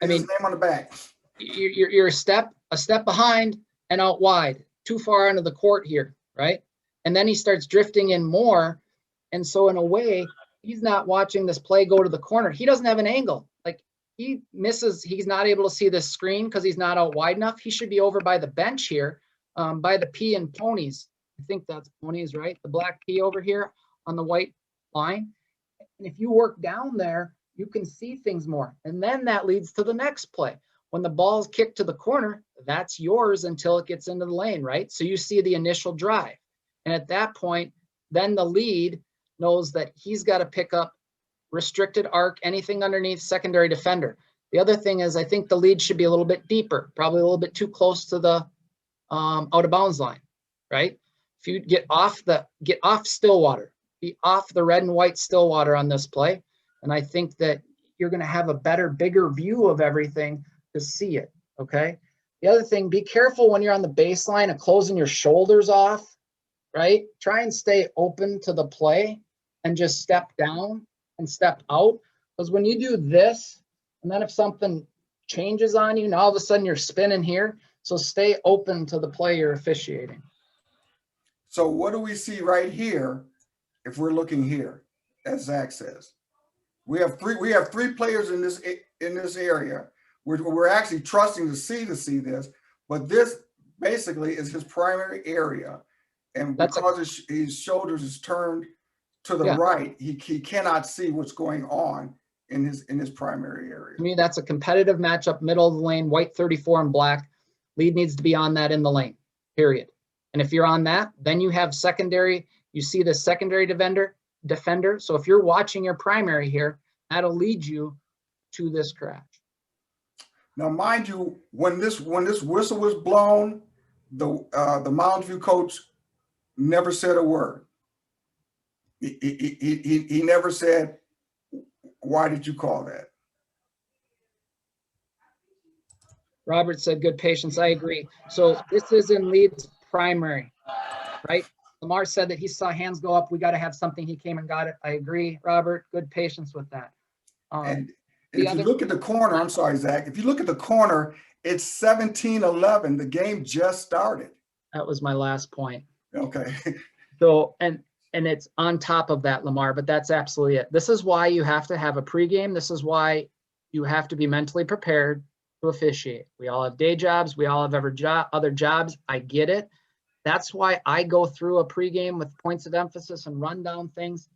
I mean, name on the back. You're a step behind and out wide, too far into the court here, right? And then he starts drifting in more. And so in a way, he's not watching this play go to the corner. He doesn't have an angle. Like he misses, he's not able to see this screen because he's not out wide enough. He should be over by the bench here, by the P and ponies. I think that's ponies, right? The black P over here on the white line. And if you work down there, you can see things more. And then that leads to the next play. When the ball's kicked to the corner, that's yours until it gets into the lane, right? So you see the initial drive. And at that point, then the lead knows that he's got to pick up restricted arc, anything underneath secondary defender. The other thing is I think the lead should be a little bit deeper, probably a little bit too close to the out of bounds line, right? If you get off Stillwater, be off the red and white Stillwater on this play. And I think that you're going to have a better, bigger view of everything to see it, okay? The other thing, be careful when you're on the baseline of closing your shoulders off, right? Try and stay open to the play and just step down and step out. Because when you do this, and then if something changes on you, now all of a sudden you're spinning here. So stay open to the play you're officiating. So what do we see right here if we're looking here, as Zach says? We have three players in this area. We're actually trusting to see this, but this basically is his primary area. And because his shoulders is turned to the right, he cannot see what's going on in his primary area. To me, that's a competitive matchup, middle of the lane, white 34 and black. Lead needs to be on that in the lane, period. And if you're on that, then you have secondary, you see the secondary defender. So if you're watching your primary here, that'll lead you to this crash. Now, mind you, when this whistle was blown, the Mountain View coach never said a word. He never said, "Why did you call that?" Robert said, good patience. I agree. So this is in Lead's primary, right? Lamar said that he saw hands go up. We got to have something. He came and got it. I agree, Robert. Good patience with that. And if you look at the corner, I'm sorry, Zach, if you look at the corner, it's 17-11. The game just started. That was my last point. Okay. So, and it's on top of that, Lamar, but that's absolutely it. This is why you have to have a pregame. This is why you have to be mentally prepared to officiate. We all have day jobs. We all have other jobs. I get it. That's why I go through a pregame with points of emphasis and run down things.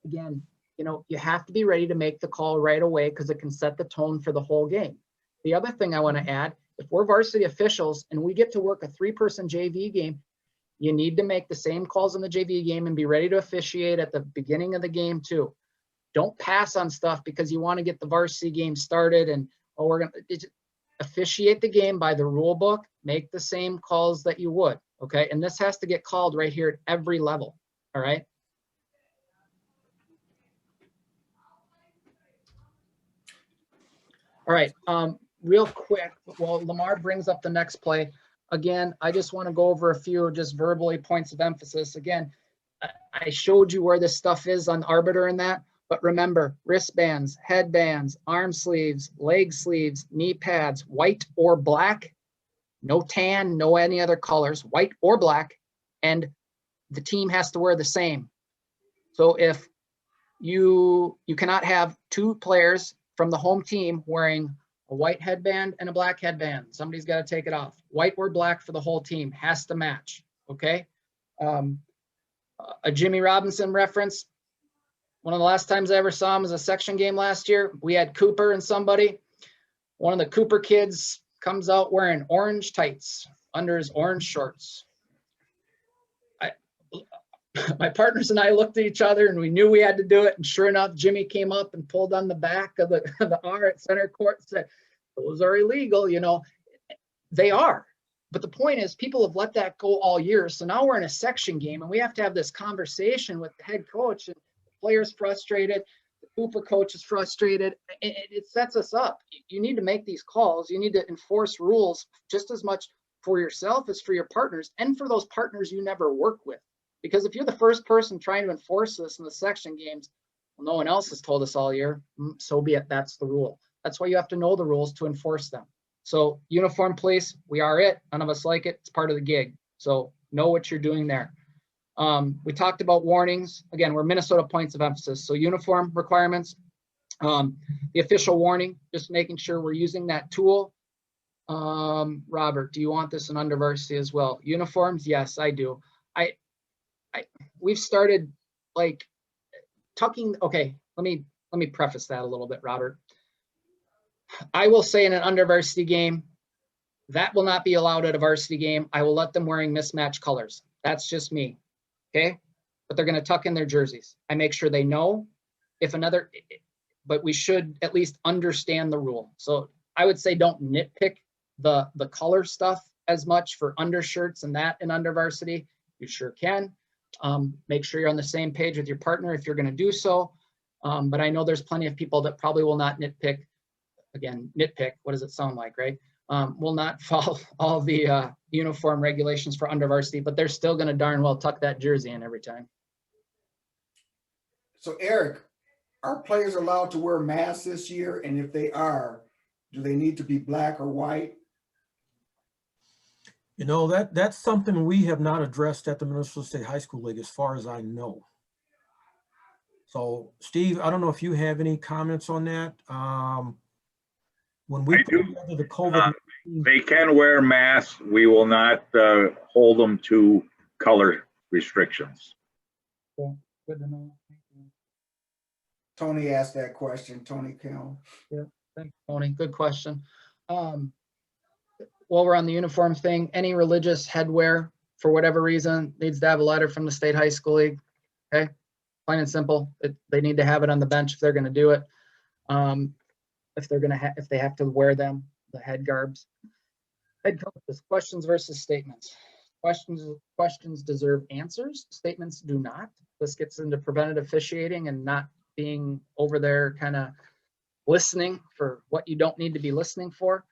Again, you have to be ready to make the call right away because it can set the tone for the whole game. The other thing I want to add, if we're varsity officials and we get to work a 3-person JV game, you need to make the same calls in the JV game and be ready to officiate at the beginning of the game too. Don't pass on stuff because you want to get the varsity game started and, we're going to officiate the game by the rule book, make the same calls that you would, okay? And this has to get called right here at every level, all right? All right, real quick, while Lamar brings up the next play, again, I just want to go over a few just verbally points of emphasis. Again, I showed you where this stuff is on arbiter and that, but remember, wristbands, headbands, arm sleeves, leg sleeves, knee pads, white or black, no tan, no any other colors, white or black, and the team has to wear the same. So if you cannot have two players from the home team wearing a white headband and a black headband. Somebody's got to take it off. White or black for the whole team has to match, okay? A Jimmy Robinson reference. One of the last times I ever saw him was a section game last year. We had Cooper and somebody. One of the Cooper kids comes out wearing orange tights under his orange shorts. My partners and I looked at each other and we knew we had to do it. And sure enough, Jimmy came up and pulled on the back of the R at center court and said, those are illegal, They are. But the point is, people have let that go all year. So now we're in a section game and we have to have this conversation with the head coach, and the player's frustrated. The Cooper coach is frustrated. It sets us up. You need to make these calls. You need to enforce rules just as much for yourself as for your partners and for those partners you never work with. Because if you're the first person trying to enforce this in the section games, well, no one else has told us all year, so be it, that's the rule. That's why you have to know the rules to enforce them. So uniform police, we are it. None of us like it. It's part of the gig. So know what you're doing there. We talked about warnings. Again, we're Minnesota points of emphasis. So uniform requirements, the official warning, just making sure we're using that tool. Robert, do you want this in under varsity as well? Uniforms? Yes, I do. We've started like tucking. Okay, let me preface that a little bit, Robert. I will say in an under varsity game, that will not be allowed at a varsity game. I will let them wearing mismatched colors. That's just me, okay? But they're gonna tuck in their jerseys. I make sure they know if another, but we should at least understand the rule. So I would say don't nitpick the color stuff as much for undershirts and that in under varsity. You sure can. Make sure you're on the same page with your partner if you're gonna do so. But I know there's plenty of people that probably will not nitpick. Again, nitpick, what does it sound like, right? Will not follow all the uniform regulations for under varsity, but they're still gonna darn well tuck that jersey in every time. So Eric, are players allowed to wear masks this year? And if they are, do they need to be black or white? You know, that's something we have not addressed at the Minnesota State High School League as far as I know. So Steve, I don't know if you have any comments on that. When we I put do. together the COVID, They can wear masks. We will not hold them to color restrictions. Cool. Good to know. Tony asked that question, Tony Kell. Thanks, Tony. Good question. While we're on the uniform thing, any religious headwear, for whatever reason, needs to have a letter from the State High School League. Okay, plain and simple. They need to have it on the bench if they're going to do it. If they have to wear them, the head garbs. Head coaches, questions versus statements. Questions deserve answers. Statements do not. This gets into preventative officiating and not being over there kind of listening for what you don't need to be listening for.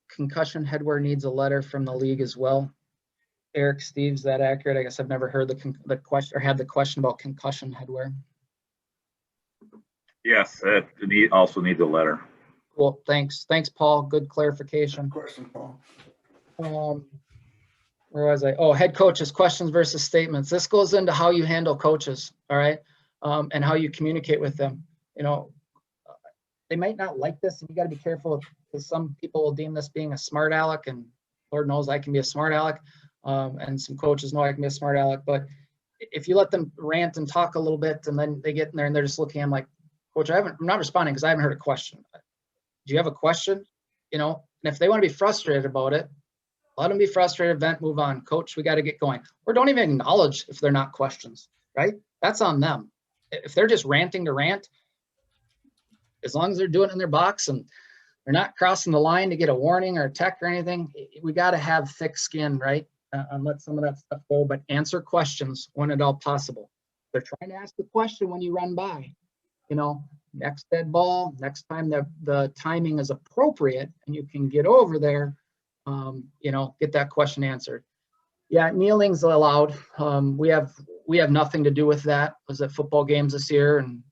Concussion headwear needs a letter from the league as well. Eric, Steve, is that accurate? I guess I've never heard the question or had the question about concussion headwear. Yes, it also needs a letter. Cool, thanks. Thanks, Paul. Good clarification. Good question, Paul. Where was I? Oh, head coaches, questions versus statements. This goes into how you handle coaches, all right? And how you communicate with them. You know, they might not like this, and you got to be careful because some people will deem this being a smart aleck, and Lord knows I can be a smart aleck, and some coaches know I can be a smart aleck. But if you let them rant and talk a little bit, and then they get in there and they're just looking, I'm like, Coach, I'm not responding because I haven't heard a question. Do you have a question? You know, and if they want to be frustrated about it, let them be frustrated, vent, move on. Coach, we got to get going. Or don't even acknowledge if they're not questions, right? That's on them. If they're just ranting to rant, as long as they're doing it in their box and they're not crossing the line to get a warning or a tech or anything, we got to have thick skin, right? And let some of that stuff go, but answer questions when at all possible. They're trying to ask a question when you run by, you know, next dead ball, next time the timing is appropriate and you can get over there, you know, get that question answered. Yeah, kneeling's allowed. We have nothing to do with that. I was at football games this year, and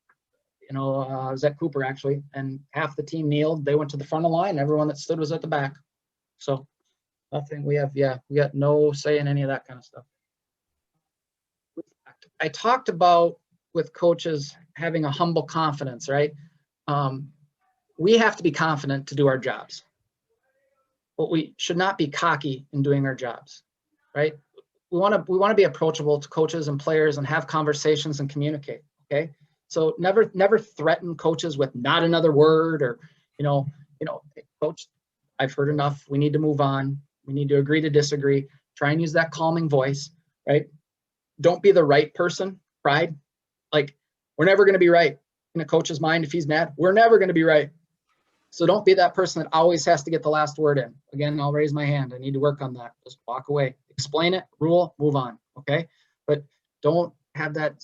you know, I was at Cooper actually, and half the team kneeled. They went to the front of the line. Everyone that stood was at the back. So nothing. We got no say in any of that kind of stuff. I talked about with coaches having a humble confidence, right? We have to be confident to do our jobs, but we should not be cocky in doing our jobs, right? We want to be approachable to coaches and players and have conversations and communicate. Okay, so never threaten coaches with not another word or you know, coach, I've heard enough. We need to move on. We need to agree to disagree. Try and use that calming voice, right? Don't be the right person. Pride, like we're never going to be right in a coach's mind. If he's mad, we're never going to be right. So don't be that person that always has to get the last word in. Again, I'll raise my hand. I need to work on that. Just walk away, explain it, rule, move on. Okay. But don't have that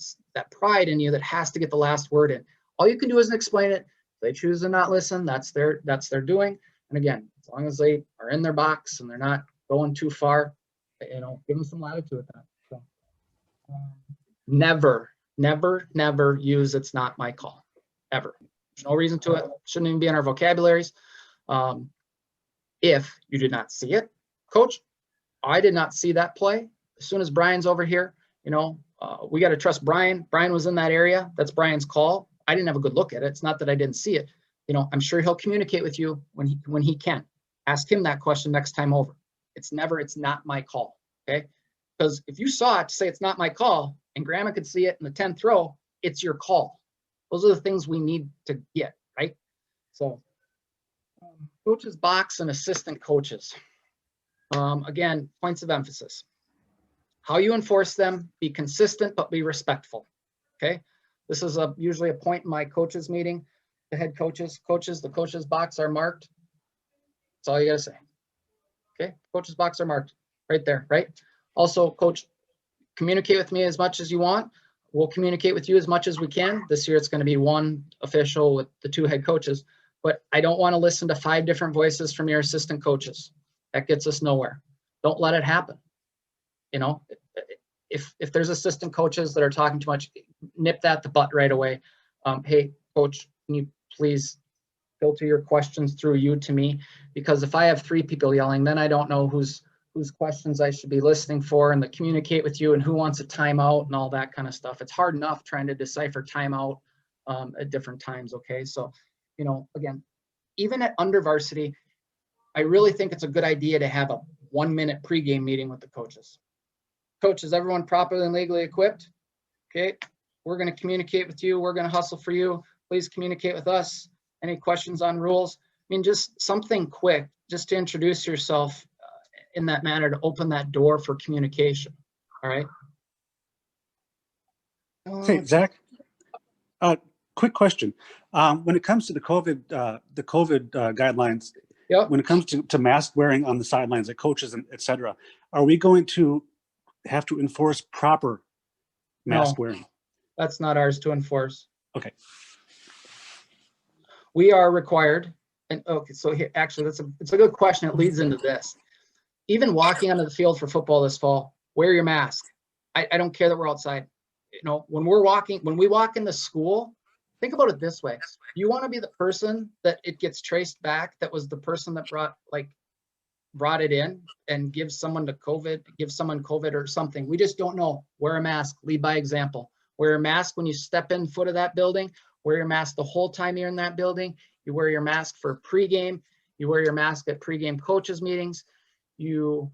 pride in you that has to get the last word in. All you can do is explain it. If they choose to not listen, that's their doing. And again, as long as they are in their box and they're not going too far, you know, give them some latitude with that. So never use "it's not my call," ever. There's no reason to it. Shouldn't even be in our vocabularies. If you did not see it, coach, I did not see that play. As soon as Brian's over here, you know, we got to trust Brian. Brian was in that area. That's Brian's call. I didn't have a good look at it. It's not that I didn't see it. You know, I'm sure he'll communicate with you when he can. Ask him that question next time over. It's not my call. Okay. Because if you saw it to say it's not my call and Grandma could see it in the 10th row, it's your call. Those are the things we need to get, right? So coaches box and assistant coaches. Again, points of emphasis. How you enforce them, be consistent, but be respectful, okay? This is usually a point in my coaches meeting. The head coaches, the coaches box are marked. That's all you gotta say. Okay, coaches box are marked right there, right? Also, coach, communicate with me as much as you want. We'll communicate with you as much as we can. This year it's going to be one official with the 2 head coaches, but I don't want to listen to 5 different voices from your assistant coaches. That gets us nowhere. Don't let it happen. You know, if there's assistant coaches that are talking too much, nip that in the butt right away. Hey, coach, can you please filter your questions through you to me? Because if I have 3 people yelling, then I don't know whose questions I should be listening for, and to communicate with you and who wants a timeout and all that kind of stuff. It's hard enough trying to decipher timeout at different times. Okay. So, you know, again, even at under varsity, I really think it's a good idea to have a 1-minute pregame meeting with the coaches. Coach, is everyone properly and legally equipped? Okay. We're going to communicate with you. We're going to hustle for you. Please communicate with us. Any questions on rules? I mean, just something quick, just to introduce yourself in that manner, to open that door for communication. All right. Hey, Zach, quick question. When it comes to the COVID guidelines, Yep. when it comes to mask wearing on the sidelines at coaches and et cetera, are we going to have to enforce proper mask wearing? That's not ours to enforce. Okay. We are required, and okay, so here, actually, it's a good question. It leads into this. Even walking onto the field for football this fall, wear your mask. I don't care that we're outside. You know, when we walk into school, think about it this way. You want to be the person that it gets traced back, that was the person that brought it in and give someone COVID or something. We just don't know. Wear a mask, lead by example. Wear a mask when you step in foot of that building. Wear your mask the whole time you're in that building. You wear your mask for pregame. You wear your mask at pregame coaches meetings. You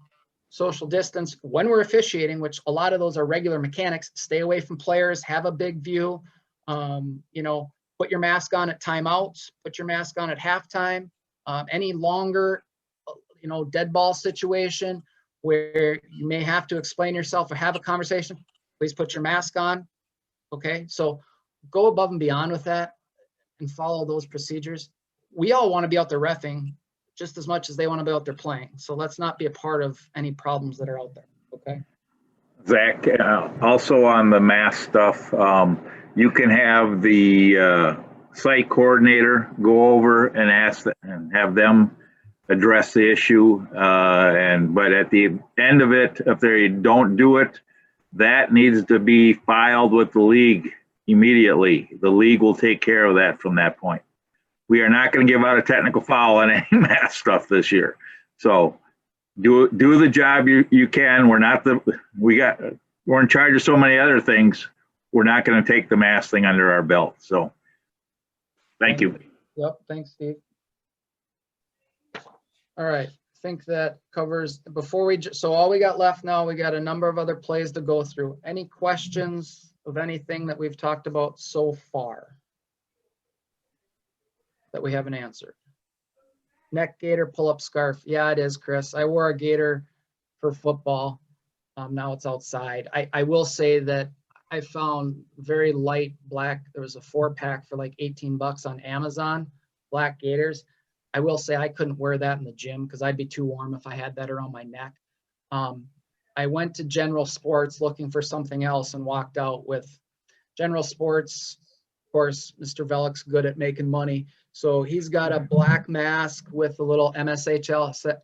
social distance when we're officiating, which a lot of those are regular mechanics. Stay away from players, have a big view. You know, put your mask on at timeouts, put your mask on at halftime. Any longer, you know, dead ball situation where you may have to explain yourself or have a conversation, please put your mask on. Okay, so go above and beyond with that and follow those procedures. We all want to be out there reffing just as much as they want to be out there playing. So let's not be a part of any problems that are out there. Okay. Zach, also on the mask stuff, you can have the site coordinator go over and ask and have them address the issue. But at the end of it, if they don't do it, that needs to be filed with the league immediately. The league will take care of that from that point. We are not going to give out a technical foul on any mask stuff this year. So do the job you can. We're in charge of so many other things. We're not going to take the mask thing under our belt. So thank you. Yep. Thanks, Steve. All right. I think that covers so all we got left now, we got a number of other plays to go through. Any questions of anything that we've talked about so far that we haven't answered? Neck gaiter, pull-up scarf. Yeah, it is, Chris. I wore a gaiter for football. Now it's outside. I will say that I found very light black. There was a 4-pack for like $18 on Amazon, black gaiters. I will say I couldn't wear that in the gym because I'd be too warm if I had that around my neck. I went to General Sports looking for something else and walked out with General Sports. Of course, Mr. Velik's good at making money. So he's got a black mask with a little MSHSL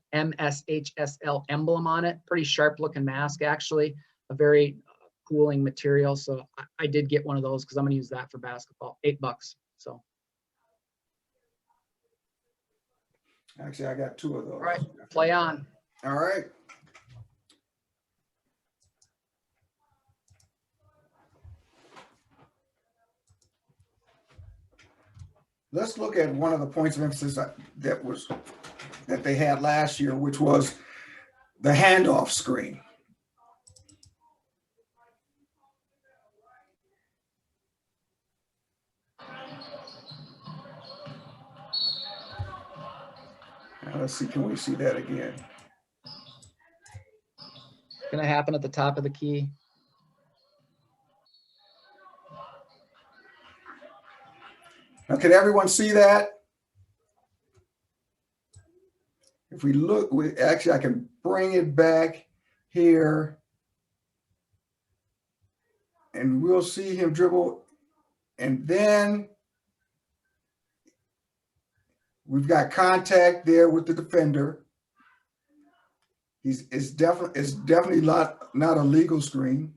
emblem on it. Pretty sharp looking mask, actually. A very cooling material. So I did get one of those because I'm going to use that for basketball. $8. So. Actually, I got 2 of those. All right, play on. All right. Let's look at one of the points of emphasis that they had last year, which was the handoff screen. Now, let's see, can we see that again? Gonna happen at the top of the key. Now, can everyone see that? If we look, actually, I can bring it back here. And we'll see him dribble. And then we've got contact there with the defender. It's definitely not a legal screen.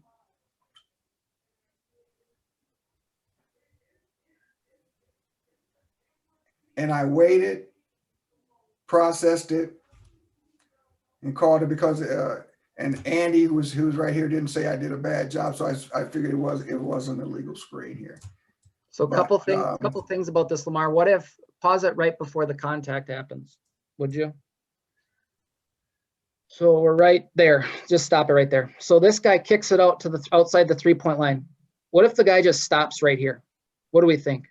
And I waited, processed it, and called it because and Andy who was right here didn't say I did a bad job, so I figured it wasn't a legal screen here. So a couple But, things about this, Lamar. What if pause it right before the contact happens? Would you? So we're right there. Just stop it right there. So this guy kicks it out to the outside the 3-point line. What if the guy just stops right here? What do we think?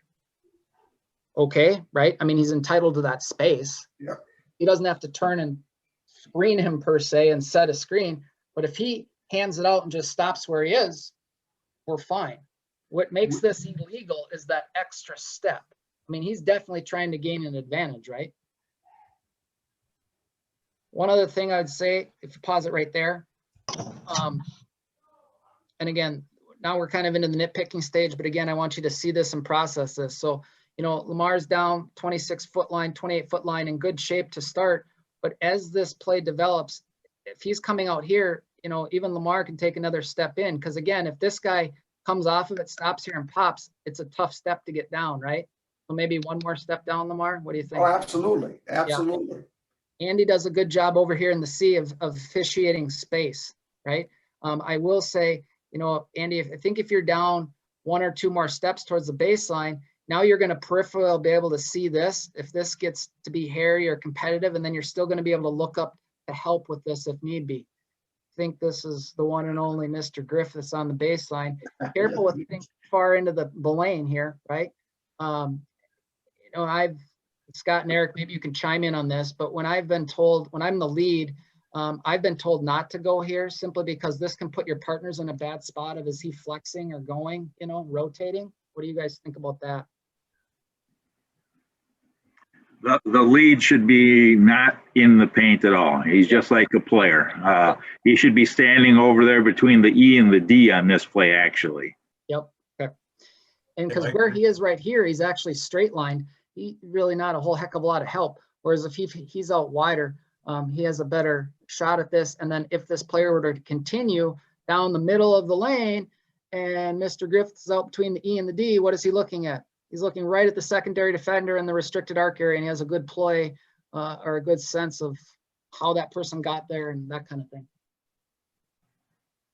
Okay, right? I mean, he's entitled to that space. Yeah. He doesn't have to turn and screen him per se and set a screen. But if he hands it out and just stops where he is, we're fine. What makes this illegal is that extra step. I mean, he's definitely trying to gain an advantage, right? One other thing I'd say, if you pause it right there, and again, now we're kind of into the nitpicking stage, but again, I want you to see this and process this. So, you know, Lamar's down 26-foot line, 28-foot line in good shape to start. But as this play develops, if he's coming out here, you know, even Lamar can take another step in. Because again, if this guy comes off of it, stops here and pops, it's a tough step to get down, right? So maybe one more step down, Lamar. What do you think? Oh, absolutely. Absolutely. Yeah. Andy does a good job over here in the C of officiating space, right? I will say, you know, Andy, I think if you're down 1 or 2 more steps towards the baseline, now you're going to peripherally be able to see this if this gets to be hairy or competitive, and then you're still going to be able to look up to help with this if need be. I think this is the one and only Mr. Griffiths on the baseline. Careful with things far into the lane here, right? You know, Scott and Eric, maybe you can chime in on this, but when I've been told, when I'm the lead, I've been told not to go here simply because this can put your partners in a bad spot of is he flexing or going, you know, rotating. What do you guys think about that? The lead should be not in the paint at all. He's just like a player. He should be standing over there between the E and the D on this play, actually. Yep. Okay. And because where he is right here, he's actually straight lined. He really not a whole heck of a lot of help. Whereas if he's out wider, he has a better shot at this. And then if this player were to continue down the middle of the lane and Mr. Griffiths is out between the E and the D, what is he looking at? He's looking right at the secondary defender in the restricted arc area, and he has a good play or a good sense of how that person got there and that kind of thing.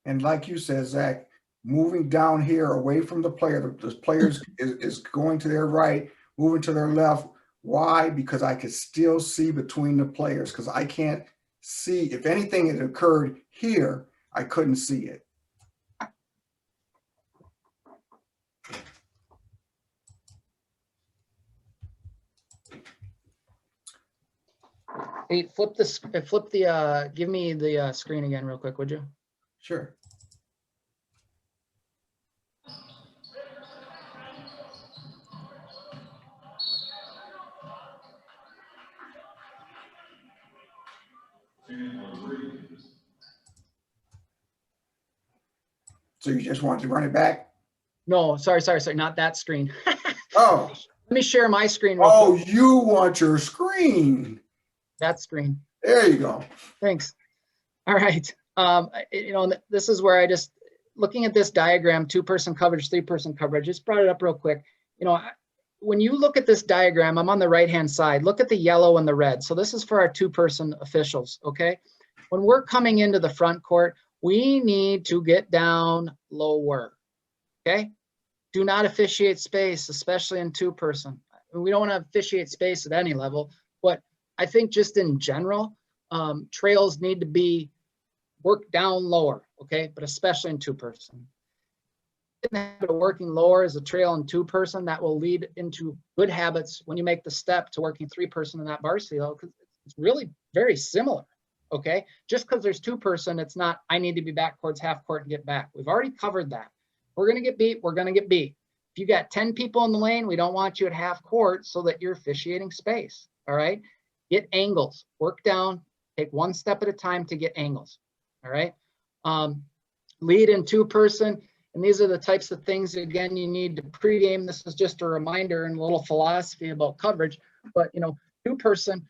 And like you said, Zach, moving down here away from the player, the players is going to their right, moving to their left. Why? Because I could still see between the players, because I can't see. If anything had occurred here, I couldn't see it. Hey, give me the screen again real quick, would you? Sure. So you just want to run it back? No, sorry, not that screen. Oh. Let me share my screen real Oh, quick. you want your screen. That screen. There you go. Thanks. All right. You know, this is where I just, looking at this diagram, 2-person coverage, 3-person coverage, just brought it up real quick. You know, when you look at this diagram, I'm on the right-hand side. Look at the yellow and the red. So this is for our 2-person officials, okay? When we're coming into the front court, we need to get down lower, okay? Do not officiate space, especially in 2-person. We don't want to officiate space at any level, but I think just in general, trails need to be worked down lower, okay? But especially in 2-person. Working lower as a trail in 2-person, that will lead into good habits when you make the step to working 3-person in that varsity level, because It's really very similar, okay? Just because there's two-person, it's not, I need to be back towards half court and get back. We've already covered that. We're gonna get beat, we're gonna get beat. If you got 10 people in the lane, we don't want you at half court so that you're officiating space, all right? Get angles, work down, take one step at a time to get angles, all right? Lead in two-person, and these are the types of things, again, you need to pregame. This is just a reminder and a little philosophy about coverage, but two-person,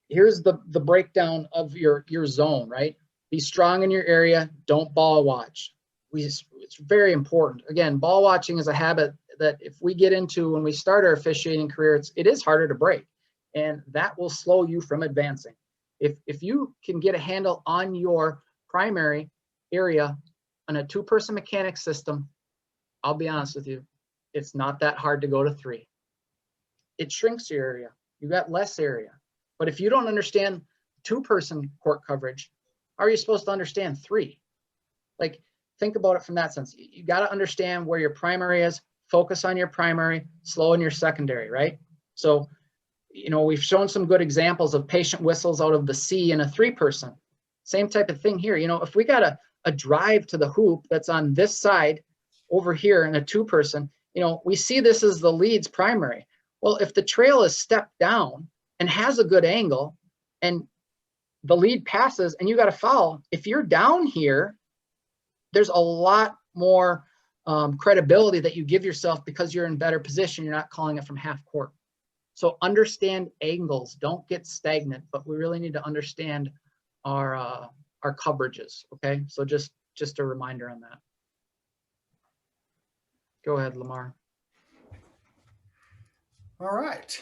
here's the breakdown of your zone, right? Be strong in your area, don't ball watch. It's very important. Again, ball watching is a habit that if we get into when we start our officiating career, it is harder to break, and that will slow you from advancing. If you can get a handle on your primary area on a two-person mechanic system, I'll be honest with you, it's not that hard to go to 3. It shrinks your area. You got less area. But if you don't understand two-person court coverage, how are you supposed to understand 3? Like, think about it from that sense. You got to understand where your primary is, focus on your primary, slow in your secondary, right? So, we've shown some good examples of patient whistles out of the C in a 3-person. Same type of thing here. If we got a drive to the hoop that's on this side over here in a 2-person, we see this as the lead's primary. Well, if the trail is stepped down and has a good angle and the lead passes and you got a foul, if you're down here, there's a lot more credibility that you give yourself because you're in better position. You're not calling it from half court. So understand angles, don't get stagnant, but we really need to understand our coverages, okay? So just a reminder on that. Go ahead, Lamar. All right.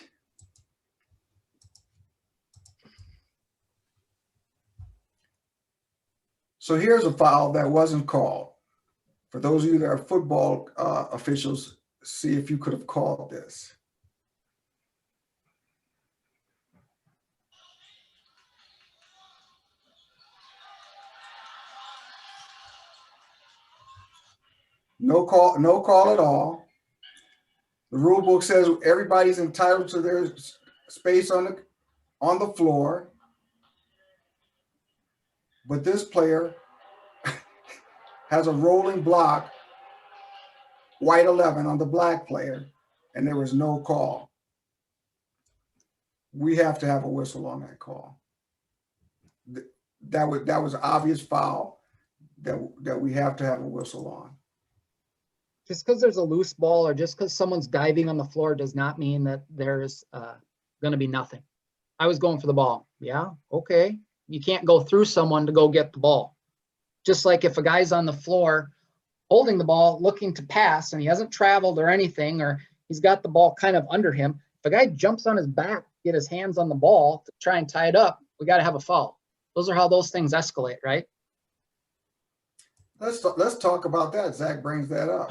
So here's a foul that wasn't called. For those of you that are football officials, see if you could have called this. No call at all. The rule book says everybody's entitled to their space on the floor. But this player has a rolling block, white 11 on the black player, and there was no call. We have to have a whistle on that call. That was an obvious foul that we have to have a whistle on. Just because there's a loose ball or just because someone's diving on the floor does not mean that there's going to be nothing. I was going for the ball. Yeah, okay. You can't go through someone to go get the ball. Just like if a guy's on the floor holding the ball, looking to pass, and he hasn't traveled or anything, or he's got the ball kind of under him. If a guy jumps on his back, get his hands on the ball to try and tie it up, we got to have a foul. Those are how those things escalate, right? Let's talk about that. Zach brings that up.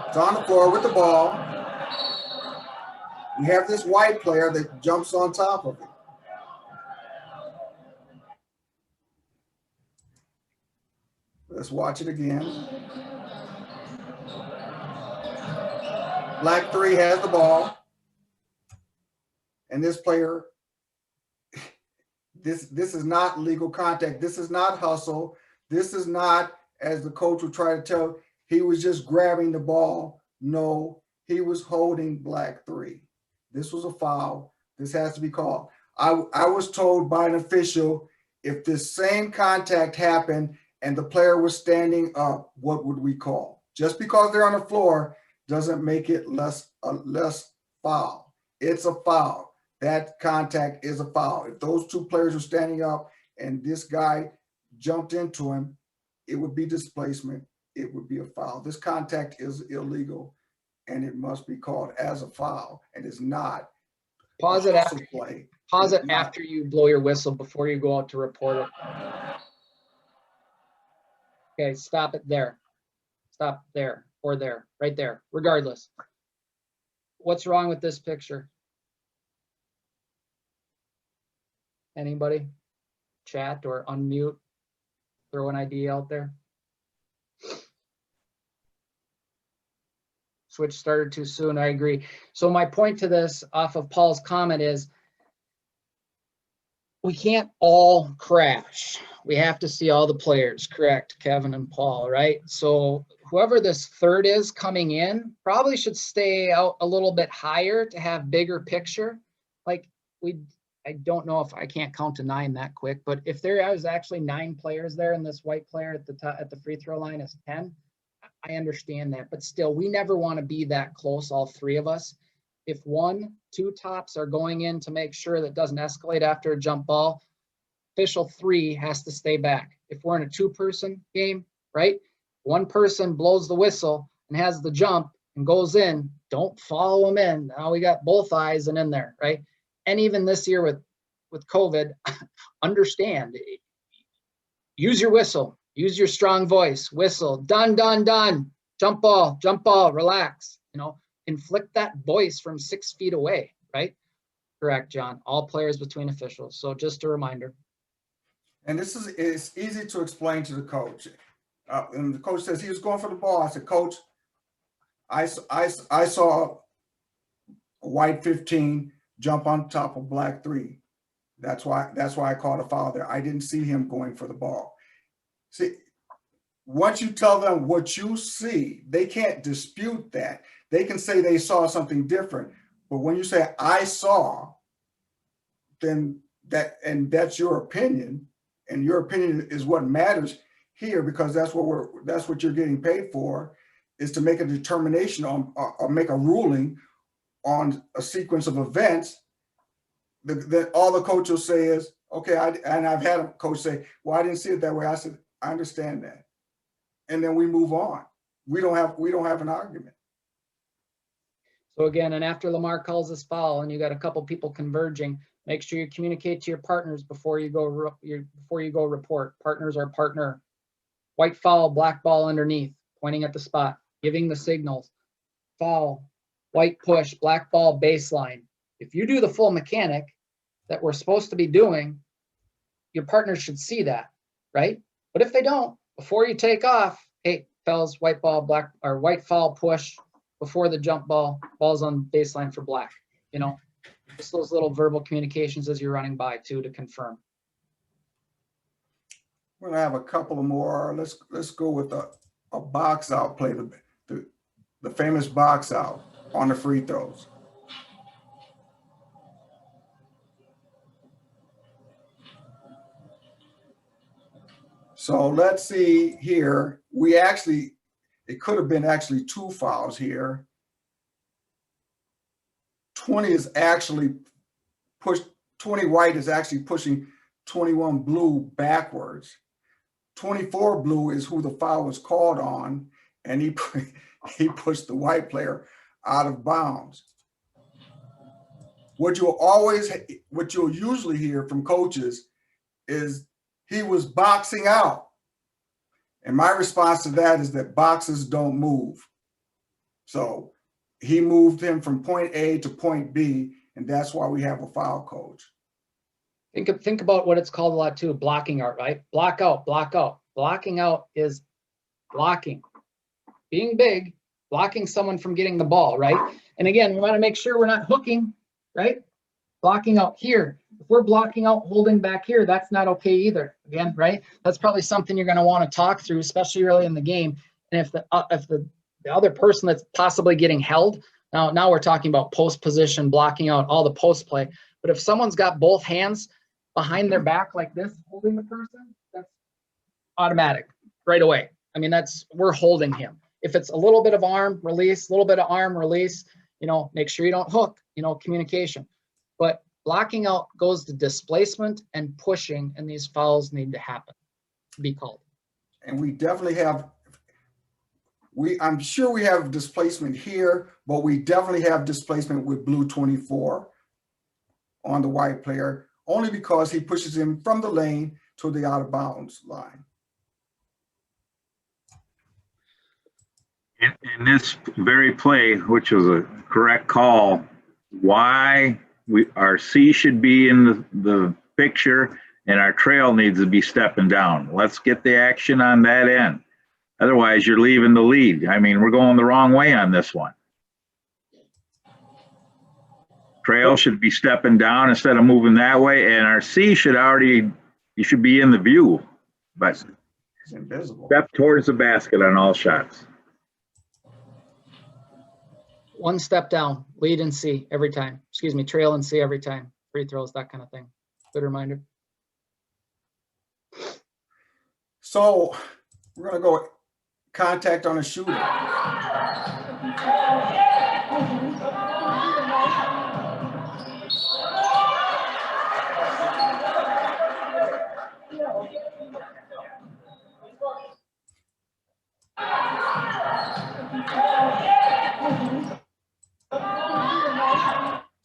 It's on the floor with the ball. You have this white player that jumps on top of it. Let's watch it again. Black 3 has the ball. And this player, this is not legal contact. This is not hustle. This is not, as the coach would try to tell, he was just grabbing the ball. No, he was holding black 3. This was a foul. This has to be called. I was told by an official, if this same contact happened and the player was standing up, what would we call? Just because they're on the floor doesn't make it less foul. It's a foul. That contact is a foul. If those two players were standing up and this guy jumped into him, it would be displacement. It would be a foul. This contact is illegal and it must be called as a foul, and it's not. Pause it after play. Pause it after you blow your whistle before you go out to report it. Okay, stop it there. Stop there or there, right there, regardless. What's wrong with this picture? Anybody? Chat or unmute? Throw an idea out there. switch started too soon. I agree. So my point to this off of Paul's comment is we can't all crash. We have to see all the players, correct, Kevin and Paul, right? So whoever this third is coming in probably should stay out a little bit higher to have bigger picture. Like I don't know if I can't count to 9 that quick, but if there is actually 9 players there and this white player at the top, at the free throw line is 10, I understand that, but still, we never want to be that close, all 3 of us. If 1, 2 tops are going in to make sure that doesn't escalate after a jump ball, official 3 has to stay back. If we're in a 2-person game, right? 1 person blows the whistle and has the jump and goes in, don't follow him in. Now we got both eyes and in there, right? And even this year with COVID, understand, use your whistle, use your strong voice, whistle, done, done, done, jump ball, relax, inflict that voice from 6 feet away, right? Correct, John, all players between officials. So just a reminder. And it's easy to explain to the coach. And the coach says he was going for the ball. I said, Coach, I saw a white 15 jump on top of black 3. That's why I called a foul there. I didn't see him going for the ball. See, once you tell them what you see, they can't dispute that. They can say they saw something different. But when you say I saw, then that's your opinion, and your opinion is what matters here, because that's what you're getting paid for, is to make a determination on or make a ruling on a sequence of events. That all the coach will say is, okay, and I've had a coach say, well, I didn't see it that way. I said, I understand that. And then we move on. We don't have an argument. So again, and after Lamar calls this foul and you got a couple people converging, make sure you communicate to your partners before you go report. Partners are partner. White foul, black ball underneath, pointing at the spot, giving the signals. Foul, white push, black ball baseline. If you do the full mechanic that we're supposed to be doing, your partners should see that, right? But if they don't, before you take off, hey, fellas, white ball, black, or white foul push before the jump ball, ball's on baseline for black, just those little verbal communications as you're running by too, to confirm. We're gonna have a couple of more. Let's go with a box out play, the famous box out on the free throws. So let's see here. It could have been actually 2 fouls here. 20 is actually pushed. 20 white is actually pushing 21 blue backwards. 24 blue is who the foul was called on, and he pushed the white player out of bounds. What you'll usually hear from coaches is he was boxing out. And my response to that is that boxes don't move. So he moved him from point A to point B, and that's why we have a foul, coach. Think about what it's called a lot too, blocking out, right? Block out, block out. Blocking out is blocking. Being big, blocking someone from getting the ball, right? And again, we want to make sure we're not hooking, right? Blocking out here. If we're blocking out, holding back here, that's not okay either. Again, right? That's probably something you're going to want to talk through, especially early in the game. And if the other person that's possibly getting held, now we're talking about post position, blocking out all the post play. But if someone's got both hands behind their back like this, holding the person, that's automatic right away. I mean, we're holding him. If it's a little bit of arm release, a little bit of arm release, make sure you don't hook, communication. But blocking out goes to displacement and pushing, and these fouls need to happen, to be called. And we definitely have, I'm sure we have displacement here, but we definitely have displacement with blue 24 on the white player, only because he pushes him from the lane to the out of bounds line. In this very play, which was a correct call, why our C should be in the picture and our trail needs to be stepping down. Let's get the action on that end. Otherwise, you're leaving the lead. I mean, we're going the wrong way on this one. Trail should be stepping down instead of moving that way, and our C should already, you should be in the view, but It's invisible. step towards the basket on all shots. One step down, lead and C every time. Excuse me, trail and C every time. Free throws, that kind of thing. Good reminder. So we're gonna go contact on a shooter.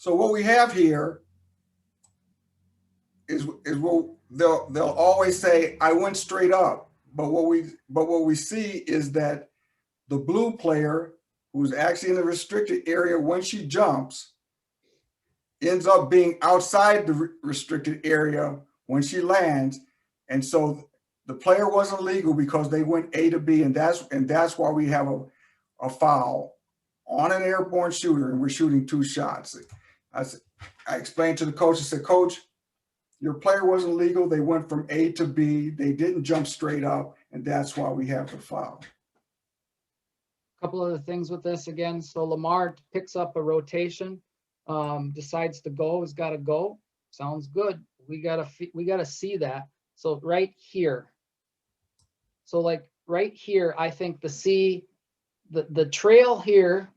So what we have here is what they'll always say, I went straight up. But what we see is that the blue player, who's actually in the restricted area when she jumps, ends up being outside the restricted area when she lands. And so the player wasn't legal because they went A to B, and that's why we have a foul on an airborne shooter, and we're shooting 2 shots. I explained to the coach, I said, Coach, your player wasn't legal. They went from A to B. They didn't jump straight up, and that's why we have the foul. Couple other things with this again. So Lamar picks up a rotation, decides to go, has got to go. Sounds good. We gotta see that. So right here. So like right here, I think the C, the trail here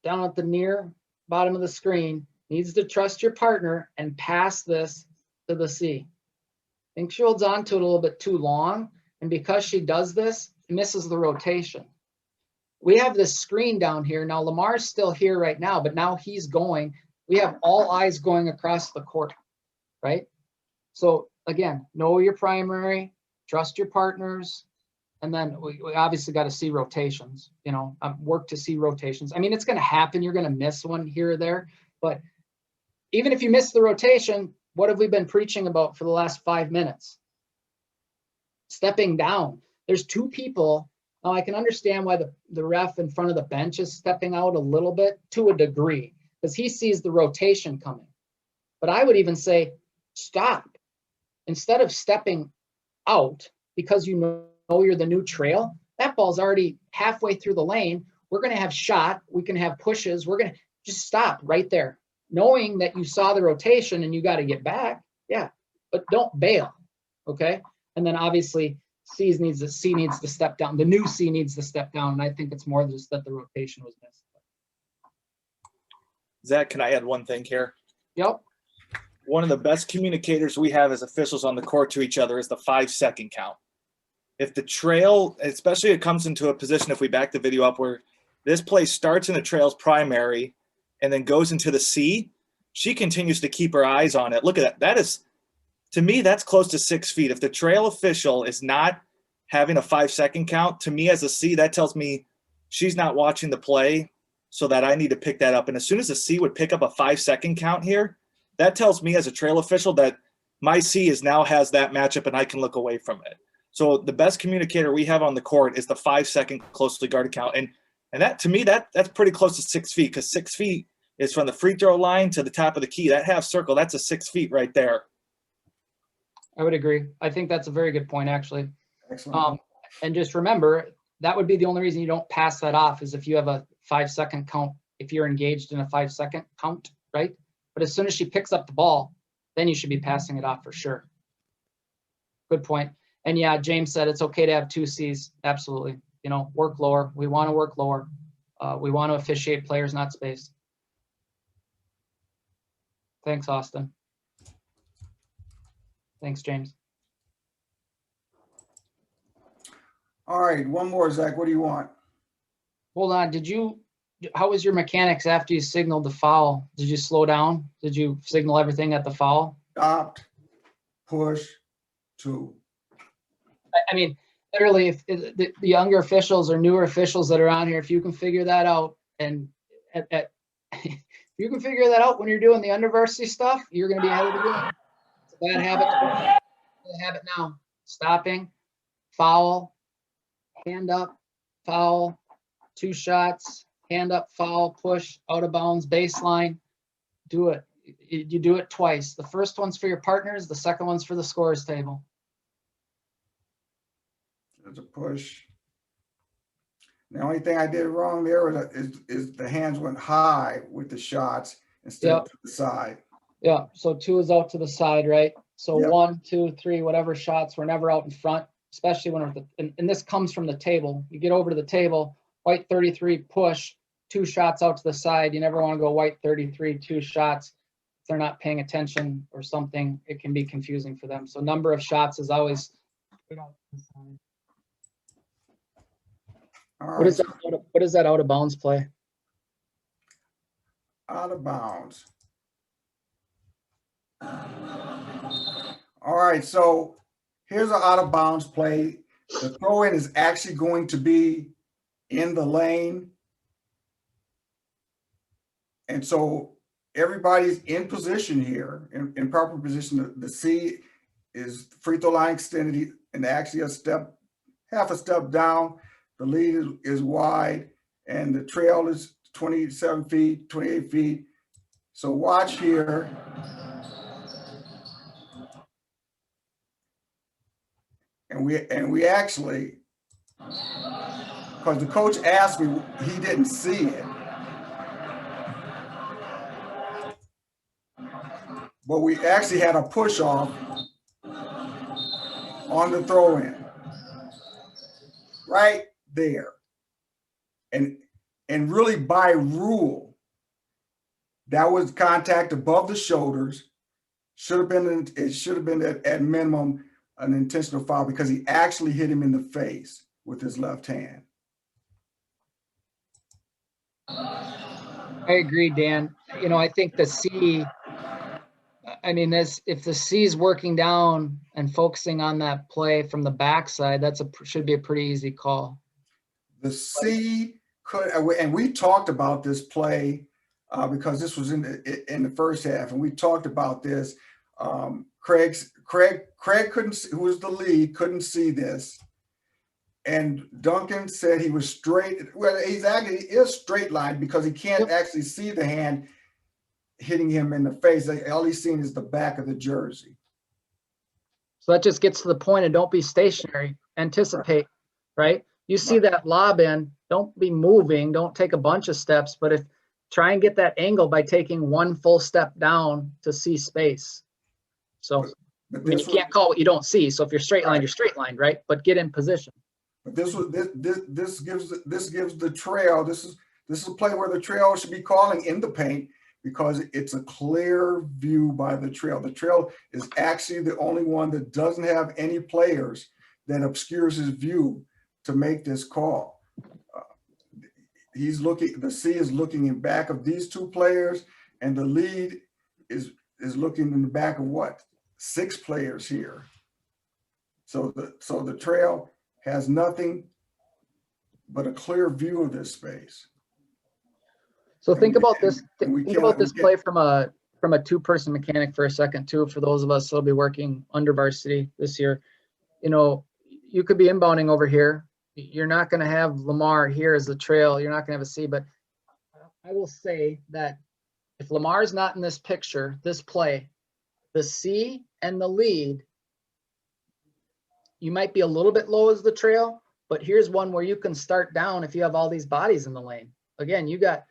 down at the near bottom of the screen needs to trust your partner and pass this to the C. I think she holds on to it a little bit too long. And because she does this, misses the rotation. We have this screen down here. Now Lamar's still here right now, but now he's going. We have all eyes going across the court, right? So again, know your primary, trust your partners, and then we obviously got to see rotations, work to see rotations. I mean, it's going to happen. You're going to miss one here or there, but even if you miss the rotation, what have we been preaching about for the last 5 minutes? Stepping down. There's 2 people. Now I can understand why the ref in front of the bench is stepping out a little bit to a degree because he sees the rotation coming. But I would even say, stop. Instead of stepping out because you know you're the new trail, that ball's already halfway through the lane. We're going to have shot. We can have pushes. We're going to just stop right there. Knowing that you saw the rotation and you got to get back. Yeah, but don't bail. Okay. And then obviously C needs to step down. The new C needs to step down. And I think it's more just that the rotation was missed. Zach, can I add one thing here? Yep. One of the best communicators we have as officials on the court to each other is the 5-second count. If the trail, especially it comes into a position, if we back the video up, where this play starts in the trail's primary and then goes into the C, she continues to keep her eyes on it. Look at that. That is, to me, that's close to 6 feet. If the trail official is not having a 5-second count, to me as a C, that tells me she's not watching the play, so that I need to pick that up. And as soon as a C would pick up a 5-second count here, that tells me as a trail official that my C now has that matchup and I can look away from it. So the best communicator we have on the court is the 5-second closely guarded count. And that, to me, that's pretty close to 6 feet, because 6 feet is from the free throw line to the top of the key. That half circle, that's a 6 feet right there. I would agree. I think that's a very good point, actually. Excellent. And just remember, that would be the only reason you don't pass that off is if you have a 5-second count, if you're engaged in a 5-second count, right? But as soon as she picks up the ball, then you should be passing it off for sure. Good point. And yeah, James said it's okay to have 2 Cs. Absolutely. Work lower. We want to work lower. We want to officiate players, not space. Thanks, Austin. Thanks, James. All right, one more, Zach. What do you want? Hold on. How was your mechanics after you signaled the foul? Did you slow down? Did you signal everything at the foul? Stopped, push, 2. I mean, literally, if the younger officials or newer officials that are on here, if you can figure that out, and if you can figure that out when you're doing the undervarsity stuff, you're going to be ahead of the game. It's a bad habit. It's a habit now. Stopping, foul, hand up, foul, 2 shots, hand up, foul, push, out of bounds, baseline. do it. You do it twice. The first one's for your partners, the second one's for the scores table. There's a push. The only thing I did wrong there is the hands went high with the shots instead of to the side. Yeah, so 2 is out to the side, right? So Yep. 1, 2, 3, whatever shots were never out in front, especially when and this comes from the table. You get over to the table, white 33 push, 2 shots out to the side. You never want to go white 33, 2 shots. If they're not paying attention or something, it can be confusing for them. So number of shots is always. All What is right, that? What is that out of bounds play? out of bounds. All right, so here's an out of bounds play. The throw in is actually going to be in the lane. And so everybody's in position here, in proper position. The C is free throw line extended and actually half a step down. The lead is wide and the trail is 27 feet, 28 feet. So watch here. And we actually, because the coach asked me, he didn't see it. But we actually had a push off on the throw in. Right there. And really by rule, that was contact above the shoulders. It should have been at minimum an intentional foul because he actually hit him in the face with his left hand. I agree, Dan. You know, I think the C, I mean, if the C is working down and focusing on that play from the backside, should be a pretty easy call. The C could, and we talked about this play because this was in the first half, and we talked about this. Craig couldn't, who was the lead, couldn't see this. And Duncan said he was straight. Well, he is straight line because he can't actually see the hand hitting him in the face. All he's seen is the back of the jersey. So that just gets to the point of don't be stationary, anticipate, right? You see that lob in, don't be moving, don't take a bunch of steps, but try and get that angle by taking one full step down to see space. So I mean, you can't call what you don't see. So if you're straight line, you're straight line, right? But get in position. But this gives the trail. This is a play where the trail should be calling in the paint because it's a clear view by the trail. The trail is actually the only one that doesn't have any players that obscures his view to make this call. The C is looking in back of these 2 players, and the lead is looking in the back of what? 6 players here. So the trail has nothing but a clear view of this space. So think about this. Think about this play from a 2-person mechanic for a second too. For those of us that'll be working under varsity this year, you know, you could be inbounding over here. You're not going to have Lamar here as the trail. You're not going to have a C. But I will say that if Lamar's not in this picture, this play, the C and the lead, you might be a little bit low as the trail. But here's one where you can start down if you have all these bodies in the lane. Again, you got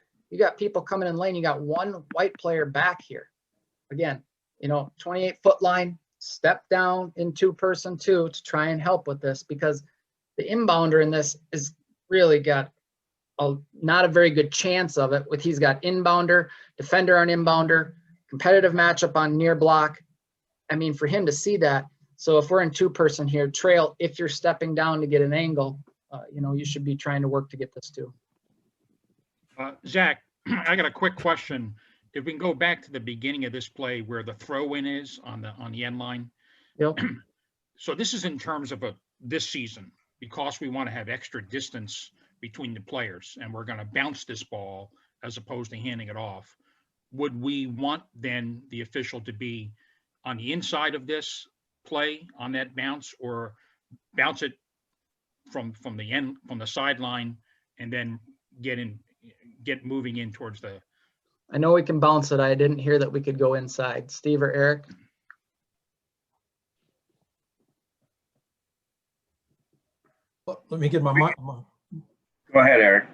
people coming in lane. You got one white player back here. Again, you know, 28-foot line, step down in 2-person 2 to try and help with this because the inbounder in this is really got not a very good chance of it. He's got inbounder, defender on inbounder, competitive matchup on near block. I mean, for him to see that. So if we're in 2-person here, trail, if you're stepping down to get an angle, you know, you should be trying to work to get this too. Zach, I got a quick question. If we can go back to the beginning of this play where the throw-in is on the end line. Yep. So this is in terms of this season, because we want to have extra distance between the players and we're going to bounce this ball as opposed to handing it off. Would we want then the official to be on the inside of this play on that bounce, or bounce it from the sideline and then get moving in towards the I know we can bounce it. I didn't hear that we could go inside. Steve or Eric? Let me get my mic. Go ahead, Eric.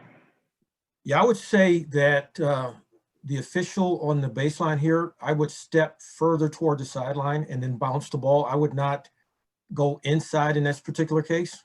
Yeah, I would say that the official on the baseline here, I would step further toward the sideline and then bounce the ball. I would not go inside in this particular case.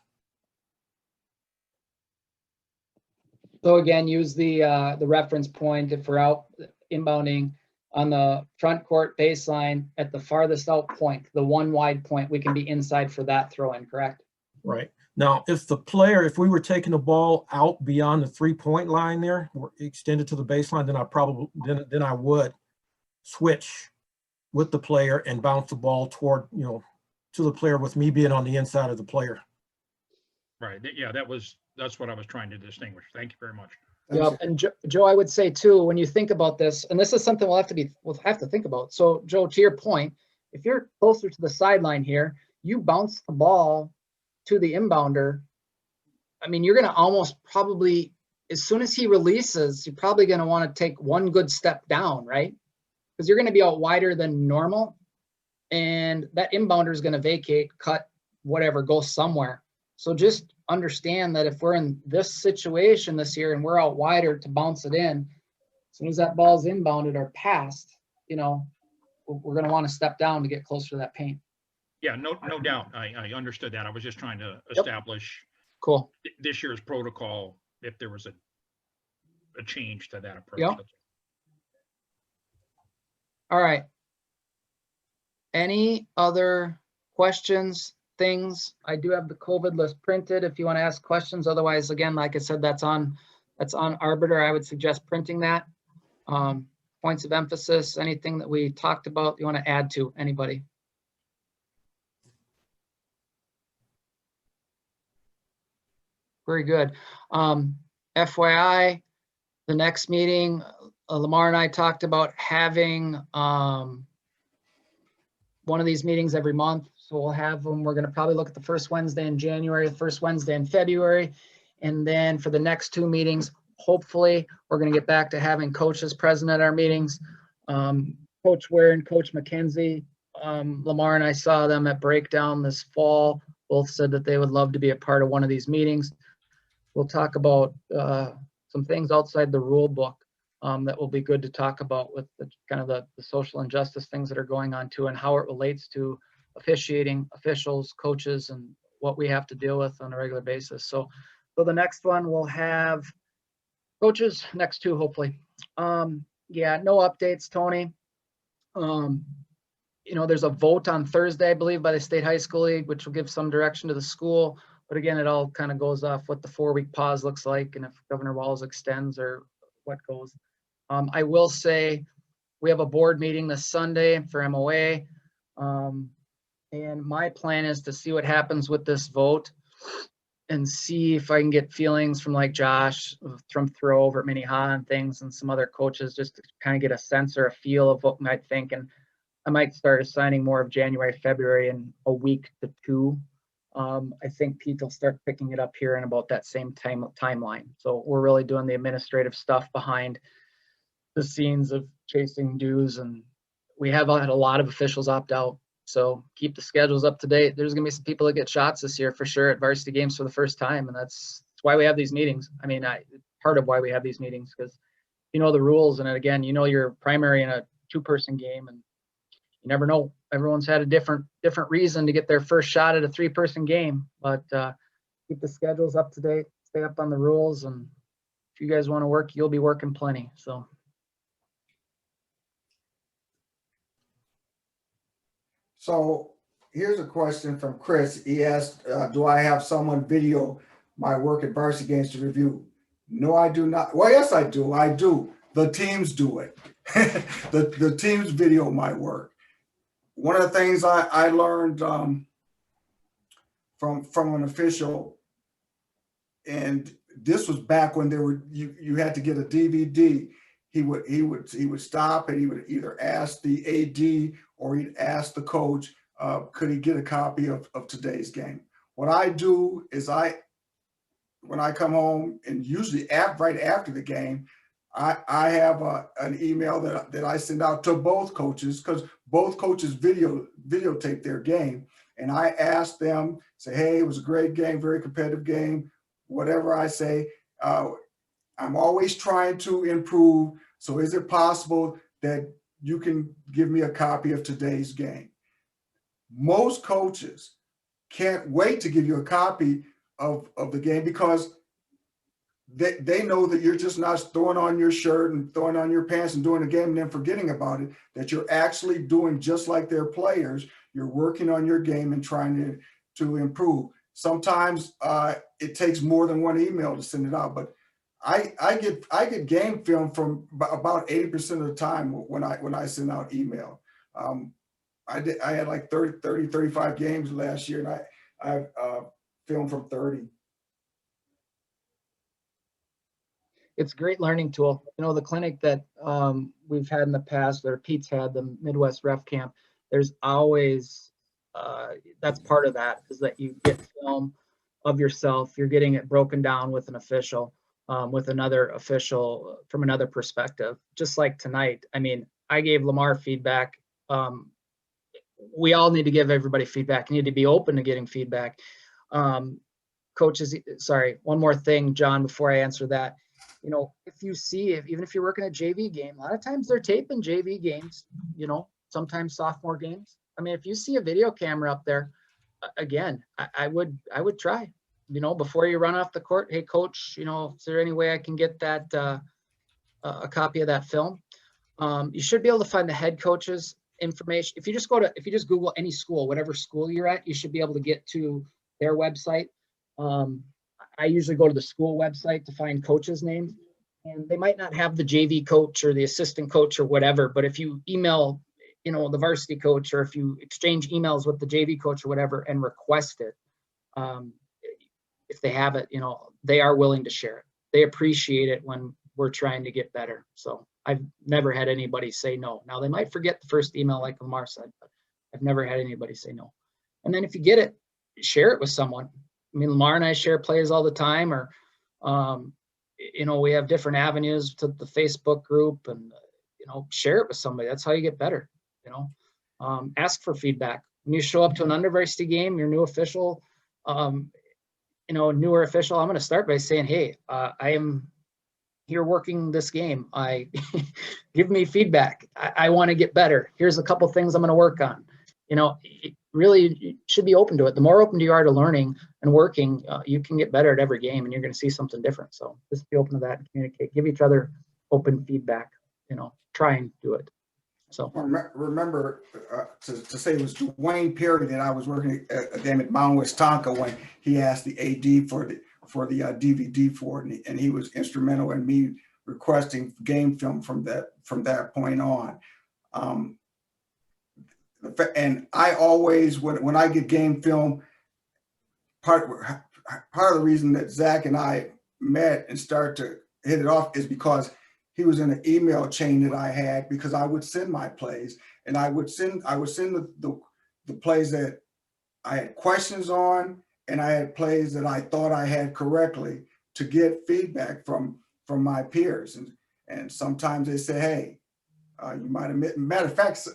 So again, use the reference point if we're out inbounding on the front court baseline at the farthest out point, the one wide point, we can be inside for that throw in, correct? Right. Now, if we were taking the ball out beyond the 3-point line there, or extended to the baseline, then I would switch with the player and bounce the ball toward, to the player with me being on the inside of the player. Right. Yeah, that's what I was trying to distinguish. Thank you very much. Yep. And Joe, I would say too, when you think about this, and this is something we'll have to think about. So Joe, to your point, if you're closer to the sideline here, you bounce the ball to the inbounder. I mean, you're going to almost probably, as soon as he releases, you're probably going to want to take one good step down, right? Because you're going to be out wider than normal. And that inbounder is going to vacate, cut, whatever, go somewhere. So just understand that if we're in this situation this year and we're out wider to bounce it in, as soon as that ball's inbounded or passed, we're going to want to step down to get closer to that paint. Yeah, no doubt. I understood that. I was just trying to establish Cool. This year's protocol if there was a change to that approach. Yep. All right. Any other questions, things? I do have the COVID list printed if you want to ask questions. Otherwise, again, like I said, that's on Arbiter. I would suggest printing that. Points of emphasis, anything that we talked about you want to add to, anybody? Very good. FYI, the next meeting, Lamar and I talked about having one of these meetings every month. So we'll have them. We're going to probably look at the first Wednesday in January, the first Wednesday in February. And then for the next two meetings, hopefully we're going to get back to having coaches present at our meetings. Coach Ware and Coach McKenzie, Lamar and I saw them at Breakdown this fall. Both said that they would love to be a part of one of these meetings. We'll talk about some things outside the rule book that will be good to talk about with the kind of the social injustice things that are going on too, and how it relates to officiating, officials, coaches, and what we have to deal with on a regular basis. So the next one we'll have coaches, next two hopefully. Yeah, no updates, Tony. There's a vote on Thursday, I believe, by the State High School League, which will give some direction to the school. But again, it all kind of goes off what the 4-week pause looks like and if Governor Walz extends or what goes. I will say we have a board meeting this Sunday for MOA. And my plan is to see what happens with this vote and see if I can get feelings from like Josh from Throw over at Minnehaha and things and some other coaches just to kind of get a sense or a feel of what we might think. And I might start assigning more of January, February in a week to 2. I think Pete will start picking it up here in about that same timeline. So we're really doing the administrative stuff behind the scenes of chasing dues, and we have had a lot of officials opt out. So keep the schedules up to date. There's going to be some people that get shots this year for sure at varsity games for the first time, and that's why we have these meetings. I mean, part of why we have these meetings, because you know the rules, and again, you're primary in a 2-person game, and you never know. Everyone's had a different reason to get their first shot at a 3-person game, but keep the schedules up to date, stay up on the rules, and if you guys want to work, you'll be working plenty. So here's a question from Chris. He asked, do I have someone video my work at varsity games to review? No, I do not. Well, yes, I do. I do. The teams do it. the teams video my work. One of the things I learned from an official, and this was back when you had to get a DVD. He would stop and he would either ask the AD or he'd ask the coach, could he get a copy of today's game? What I do is when I come home, and usually right after the game, I have an email that I send out to both coaches, because both coaches videotape their game. And I ask them, say, hey, it was a great game, very competitive game. Whatever I say, I'm always trying to improve. So is it possible that you can give me a copy of today's game? Most coaches can't wait to give you a copy of the game, because they know that you're just not throwing on your shirt and throwing on your pants and doing the game and then forgetting about it, that you're actually doing just like their players. You're working on your game and trying to improve. Sometimes it takes more than one email to send it out, but I get game film from about 80% of the time when I send out email. I had like 35 games last year, and I filmed from 30. It's a great learning tool. You know, the clinic that we've had in the past, or Pete's had, the Midwest Ref Camp, there's always, that's part of that, is that you get film of yourself. You're getting it broken down with an official, with another official from another perspective. Just like tonight, I mean, I gave Lamar feedback. We all need to give everybody feedback. You need to be open to getting feedback. Coaches, sorry, one more thing, John, before I answer that. You know, if you see, even if you're working a JV game, a lot of times they're taping JV games, you know, sometimes sophomore games. I mean, if you see a video camera up there, again, I would try, you know, before you run off the court, hey, coach, you know, is there any way I can get that, a copy of that film? You should be able to find the head coach's information. If you just Google any school, whatever school you're at, you should be able to get to their website. I usually go to the school website to find coaches' names, and they might not have the JV coach or the assistant coach or whatever, but if you email, you know, the varsity coach, or if you exchange emails with the JV coach or whatever and request it, if they have it, you know, they are willing to share it. They appreciate it when we're trying to get better. So I've never had anybody say no. Now, they might forget the first email, like Lamar said, but I've never had anybody say no. And then if you get it, share it with someone. I mean, Lamar and I share plays all the time, or, you know, we have different avenues to the Facebook group, and, you know, share it with somebody. That's how you get better, you know. Ask for feedback. When you show up to an undervarsity game, your new official, you know, newer official, I'm going to start by saying, hey, I am here working this game. Give me feedback. I want to get better. Here's a couple things I'm going to work on. You know, really, you should be open to it. The more open you are to learning and working, you can get better at every game, and you're going to see something different. So just be open to that and communicate. Give each other open feedback. You know, try and do it. So remember to say it was Dwayne Perry that I was working a game at Mount West Tonka when he asked the AD for the DVD for it, and he was instrumental in me requesting game film from that point on. And I always, when I get game film, part of the reason that Zach and I met and started to hit it off is because he was in an email chain that I had, because I would send my plays, and I would send the plays that I had questions on, and I had plays that I thought I had correctly, to get feedback from my peers. And sometimes they say, hey, you might have, matter of fact,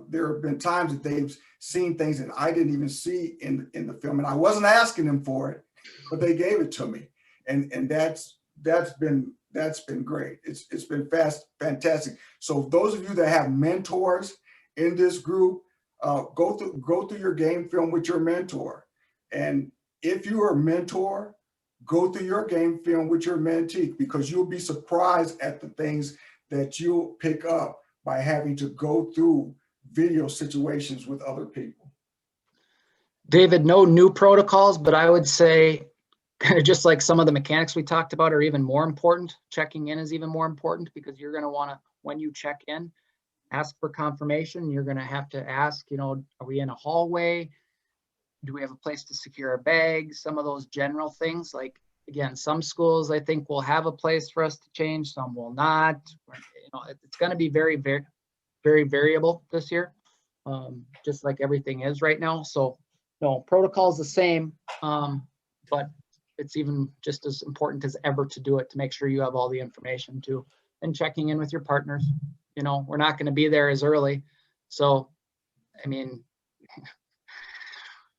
there have been times that they've seen things that I didn't even see in the film, and I wasn't asking them for it, but they gave it to me, and that's been great. It's been fantastic. So those of you that have mentors in this group, go through your game film with your mentor, and if you are a mentor, go through your game film with your mentee, because you'll be surprised at the things that you'll pick up by having to go through video situations with other people. David, no new protocols, but I would say, kind of just like some of the mechanics we talked about are even more important. Checking in is even more important, because you're going to want to, when you check in, ask for confirmation. You're going to have to ask, you know, are we in a hallway? Do we have a place to secure our bags? Some of those general things. Like, again, some schools I think will have a place for us to change, some will not. You know, it's going to be very, very, very variable this year, just like everything is right now. So, no, protocol's the same, but it's even just as important as ever to do it, to make sure you have all the information too. and checking in with your partners. You know, we're not going to be there as early. So, I mean,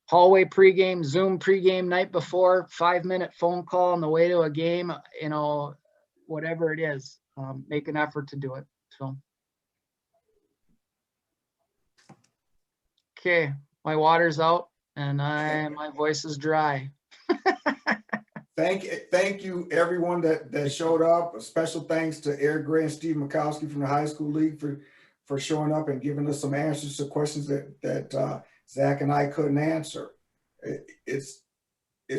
hallway pregame, Zoom pregame night before, 5-minute phone call on the way to a game, you know, whatever it is, make an effort to do it. So. Okay, my water's out and my voice is dry. Thank you everyone that showed up. A special thanks to Eric Gray and Steve Mikowski from the High School League for showing up and giving us some answers to questions that Zach and I couldn't answer. It's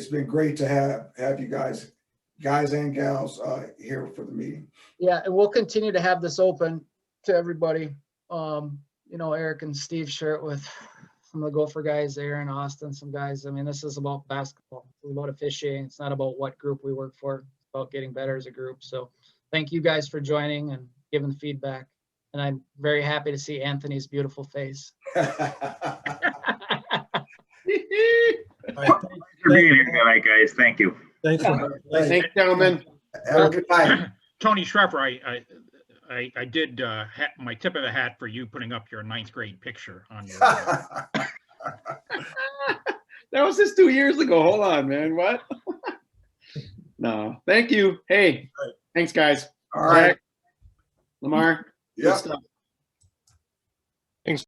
been great to have you guys and gals here for the meeting. Yeah, and we'll continue to have this open to everybody. You know, Eric and Steve share it with some of the Gopher guys there in Austin, some guys. I mean, this is about basketball. It's about officiating. It's not about what group we work for. It's about getting better as a group. So thank you guys for joining and giving feedback. And I'm very happy to see Anthony's beautiful face. Thanks for being here tonight, guys. Thank you. Thanks. Thanks, gentlemen. Have a good night. Tony Schreiber, I did my tip of the hat for you putting up your 9th grade picture on your. That was just 2 years ago. Hold on, man. What? No, thank you. Hey, thanks, guys. All right. Lamar. Good Yep. stuff.